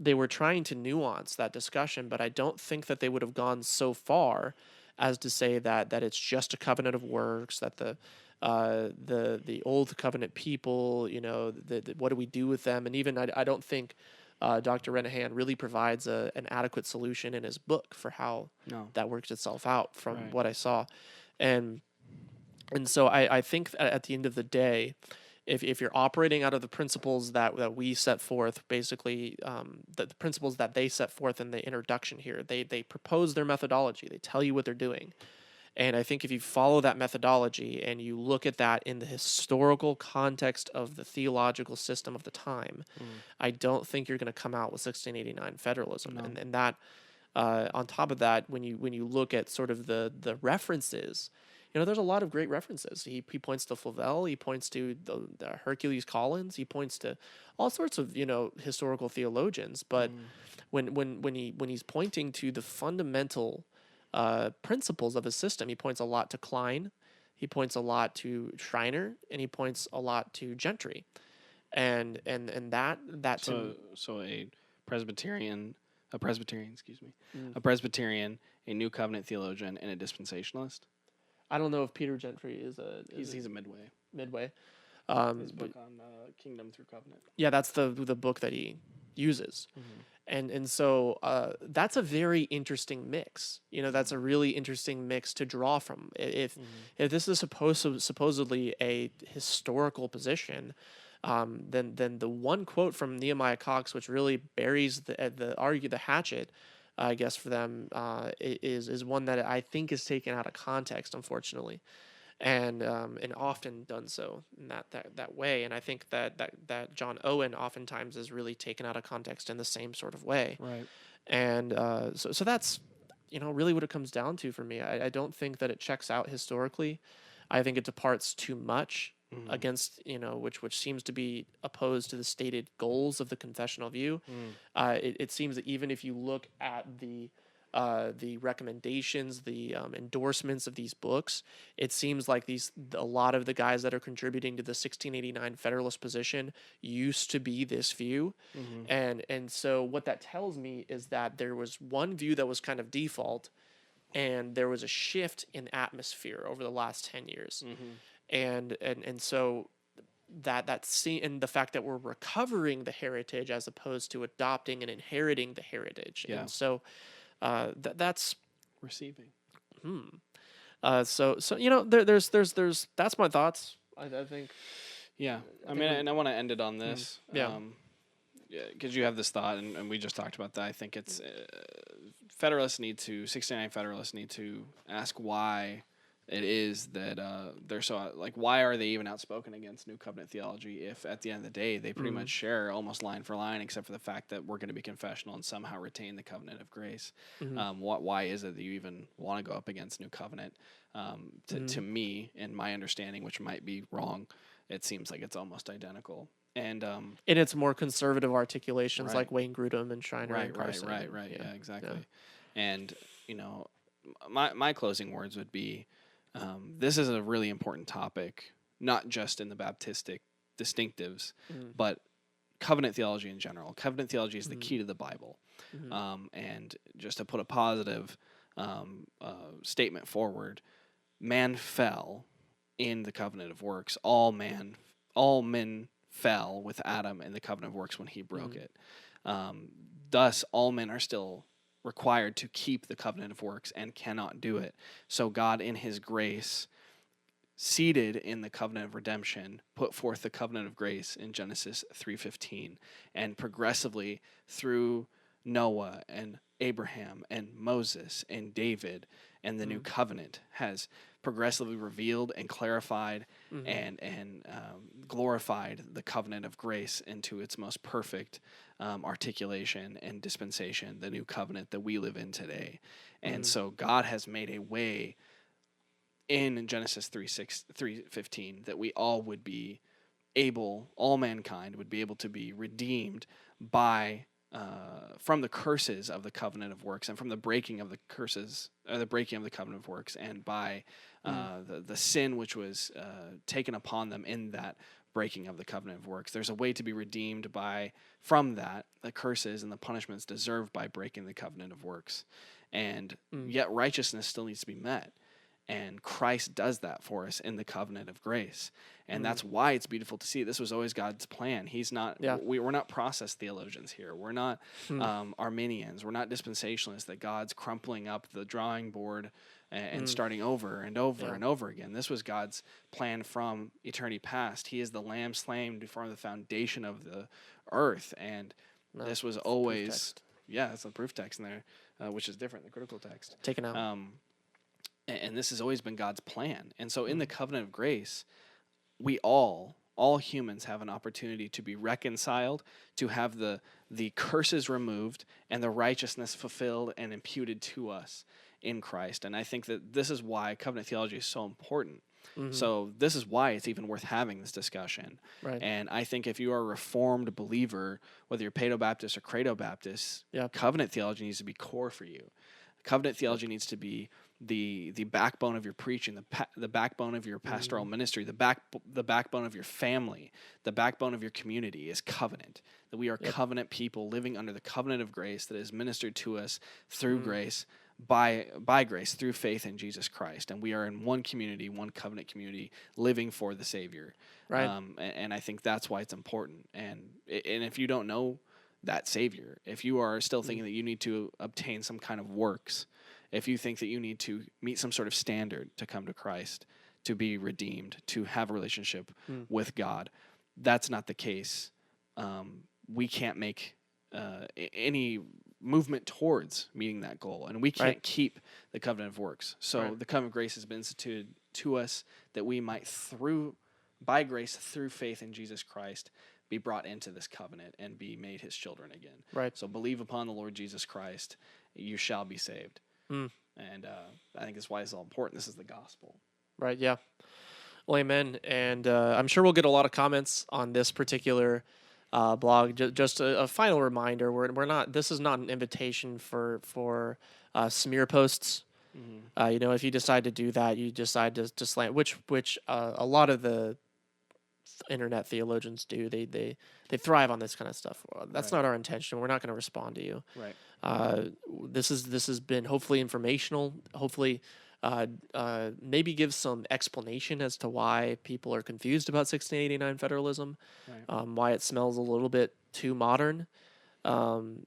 They were trying to nuance that discussion, but I don't think that they would have gone so far as to say that it's just a covenant of works, that the old covenant people, what do we do with them? And even I don't think Dr. Renahan really provides an adequate solution in his book for how that works itself out from what I saw. And so I think at the end of the day, if you're operating out of the principles that we set forth, basically the principles that they set forth in the introduction here, they propose their methodology. They tell you what they're doing. And I think if you follow that methodology and you look at that in the historical context of the theological system of the time, I don't think you're going to come out with 1689 federalism. No. And that, on top of that, when you look at sort of the references there's a lot of great references. He points to Flavel, he points to the Hercules Collins, he points to all sorts of historical theologians. But when he's pointing to the fundamental principles of his system, he points a lot to Klein, he points a lot to Schreiner, and he points a lot to Gentry, and that
So a Presbyterian, excuse me, a Presbyterian, a New Covenant theologian, and a dispensationalist.
I don't know if Peter Gentry is
He's a midway.
midway.
His book on Kingdom Through Covenant.
Yeah, that's the book that he uses, and so that's a very interesting mix. That's a really interesting mix to draw from. If this is supposedly a historical position, then the one quote from Nehemiah Cox, which really buries the hatchet, I guess, for them, is one that I think is taken out of context, unfortunately, and often done so in that way. And I think that John Owen oftentimes is really taken out of context in the same sort of way.
Right. And
so that's really what it comes down to for me. I don't think that it checks out historically. I think it departs too much against which seems to be opposed to the stated goals of the confessional view. It seems that even if you look at the recommendations, the endorsements of these books, it seems like a lot of the guys that are contributing to the 1689 Federalist position used to be this view, and so what that tells me is that there was one view that was kind of default, and there was a shift in atmosphere over the last 10 years. And so and the fact that we're recovering the heritage as opposed to adopting and inheriting the heritage.
Yeah.
And so that's
receiving.
So there's that's my thoughts. I think.
Yeah. I mean, and I want to end it on this. Because you have this thought, and we just talked about that. I think it's 69 Federalists need to ask why it is that they're so, why are they even outspoken against New Covenant theology if at the end of the day they pretty much share almost line for line, except for the fact that we're going to be confessional and somehow retain the covenant of grace. Why is it that you even want to go up against New Covenant? To me, in my understanding, which might be wrong, it seems like it's almost identical. And
in its more conservative articulations, like Wayne Grudem and Schreiner and Carson.
Right. Yeah, exactly. Yeah. And my closing words would be, this is a really important topic, not just in the Baptistic distinctives, but covenant theology in general. Covenant theology is the key to the Bible. And just to put a positive statement forward, man fell in the covenant of works. All men fell with Adam in the covenant of works when he broke it. Thus, all men are still required to keep the covenant of works and cannot do it. So God, in his grace, seated in the covenant of redemption, put forth the covenant of grace in Genesis 3:15, and progressively through Noah and Abraham and Moses and David and the new covenant has progressively revealed and clarified and glorified the covenant of grace into its most perfect articulation and dispensation, the new covenant that we live in today. And so God has made a way in Genesis 3:15 that we all would be able, all mankind would be able to be redeemed by from the curses of the covenant of works and from the breaking of the curses, the breaking of the covenant of works, and by the sin which was taken upon them in that breaking of the covenant of works. There's a way to be redeemed from that, the curses and the punishments deserved by breaking the covenant of works. And yet righteousness still needs to be met. And Christ does that for us in the covenant of grace. And that's why it's beautiful to see. This was always God's plan. He's not, we're not process theologians here. We're not Arminians. We're not dispensationalists that God's crumpling up the drawing board and starting over and over and over again. This was God's plan from eternity past. He is the lamb slain before the foundation of the earth. And this was always, it's a proof text in there, which is different, the critical text.
Taken out.
And this has always been God's plan. And so in the covenant of grace, we all humans have an opportunity to be reconciled, to have the curses removed and the righteousness fulfilled and imputed to us. in Christ. And I think that this is why covenant theology is so important. So this is why it's even worth having this discussion.
Right.
And I think if you are a Reformed believer, whether you're Paedo-Baptist or Credo-Baptist, covenant theology needs to be core for you. Covenant theology needs to be the backbone of your preaching, the backbone of your pastoral ministry, the backbone of your family, the backbone of your community is covenant. That we are covenant people living under the covenant of grace that is ministered to us through grace, by grace, through faith in Jesus Christ. And we are in one community, one covenant community, living for the Savior.
Right.
And I think that's why it's important. And if you don't know that Savior, if you are still thinking that you need to obtain some kind of works, if you think that you need to meet some sort of standard to come to Christ, to be redeemed, to have a relationship with God, that's not the case. We can't make any movement towards meeting that goal, and we can't keep the covenant of works. So the covenant of grace has been instituted to us that we might, by grace, through faith in Jesus Christ, be brought into this covenant and be made his children again.
Right.
So believe upon the Lord Jesus Christ, you shall be saved. And I think that's why it's all important. This is the gospel.
Right, yeah. Well, amen. And I'm sure we'll get a lot of comments on this particular blog. Just a final reminder: we're not. This is not an invitation for smear posts. If you decide to do that, you decide to slant, which a lot of the internet theologians do. They thrive on this kind of stuff. That's not our intention. We're not going to respond to you.
Right.
This has been hopefully informational. Hopefully, maybe give some explanation as to why people are confused about 1689 federalism, why it smells a little bit too modern, and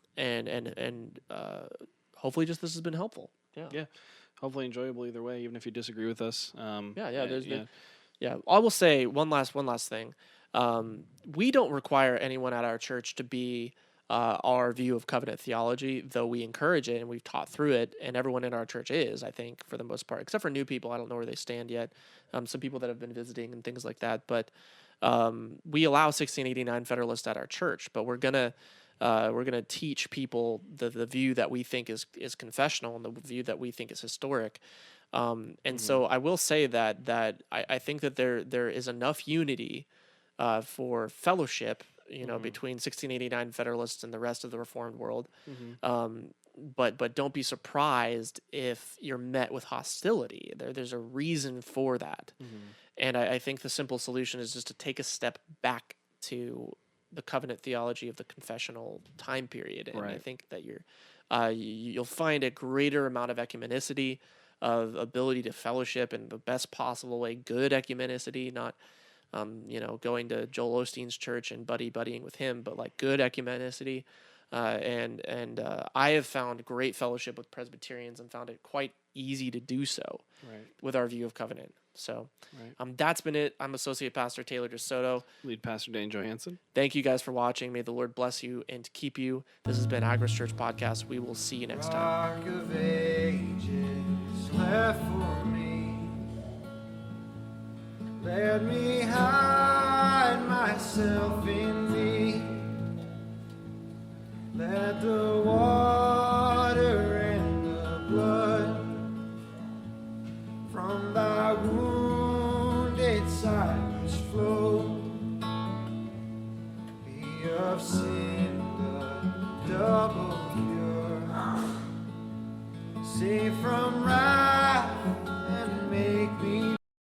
hopefully just this has been helpful.
Yeah. Hopefully enjoyable either way, even if you disagree with us.
I will say one last thing. We don't require anyone at our church to be our view of covenant theology, though we encourage it and we've taught through it, and everyone in our church is, I think, for the most part, except for new people. I don't know where they stand yet. Some people that have been visiting and things like that. But we allow 1689 Federalists at our church, but we're gonna teach people the view that we think is confessional and the view that we think is historic. So I will say that I think that there is enough unity for fellowship, between 1689 Federalists and the rest of the Reformed world. But don't be surprised if you're met with hostility. There's a reason for that. And I think the simple solution is just to take a step back to the covenant theology of the confessional time period. And I think that you'll find a greater amount of ecumenicity, of ability to fellowship in the best possible way, good ecumenicity, not going to Joel Osteen's church and buddying with him, but like good ecumenicity. And I have found great fellowship with Presbyterians and found it quite easy to do so with our view of covenant. So that's been it. I'm Associate Pastor Taylor DeSoto.
Lead Pastor Dane Johansson.
Thank you guys for watching. May the Lord bless you and keep you. This has been Agris Church Podcast. We will see you next time.
Rock of ages left for me. Let me hide myself in thee. Let the water and the blood from thy wounded side which flow be of sin.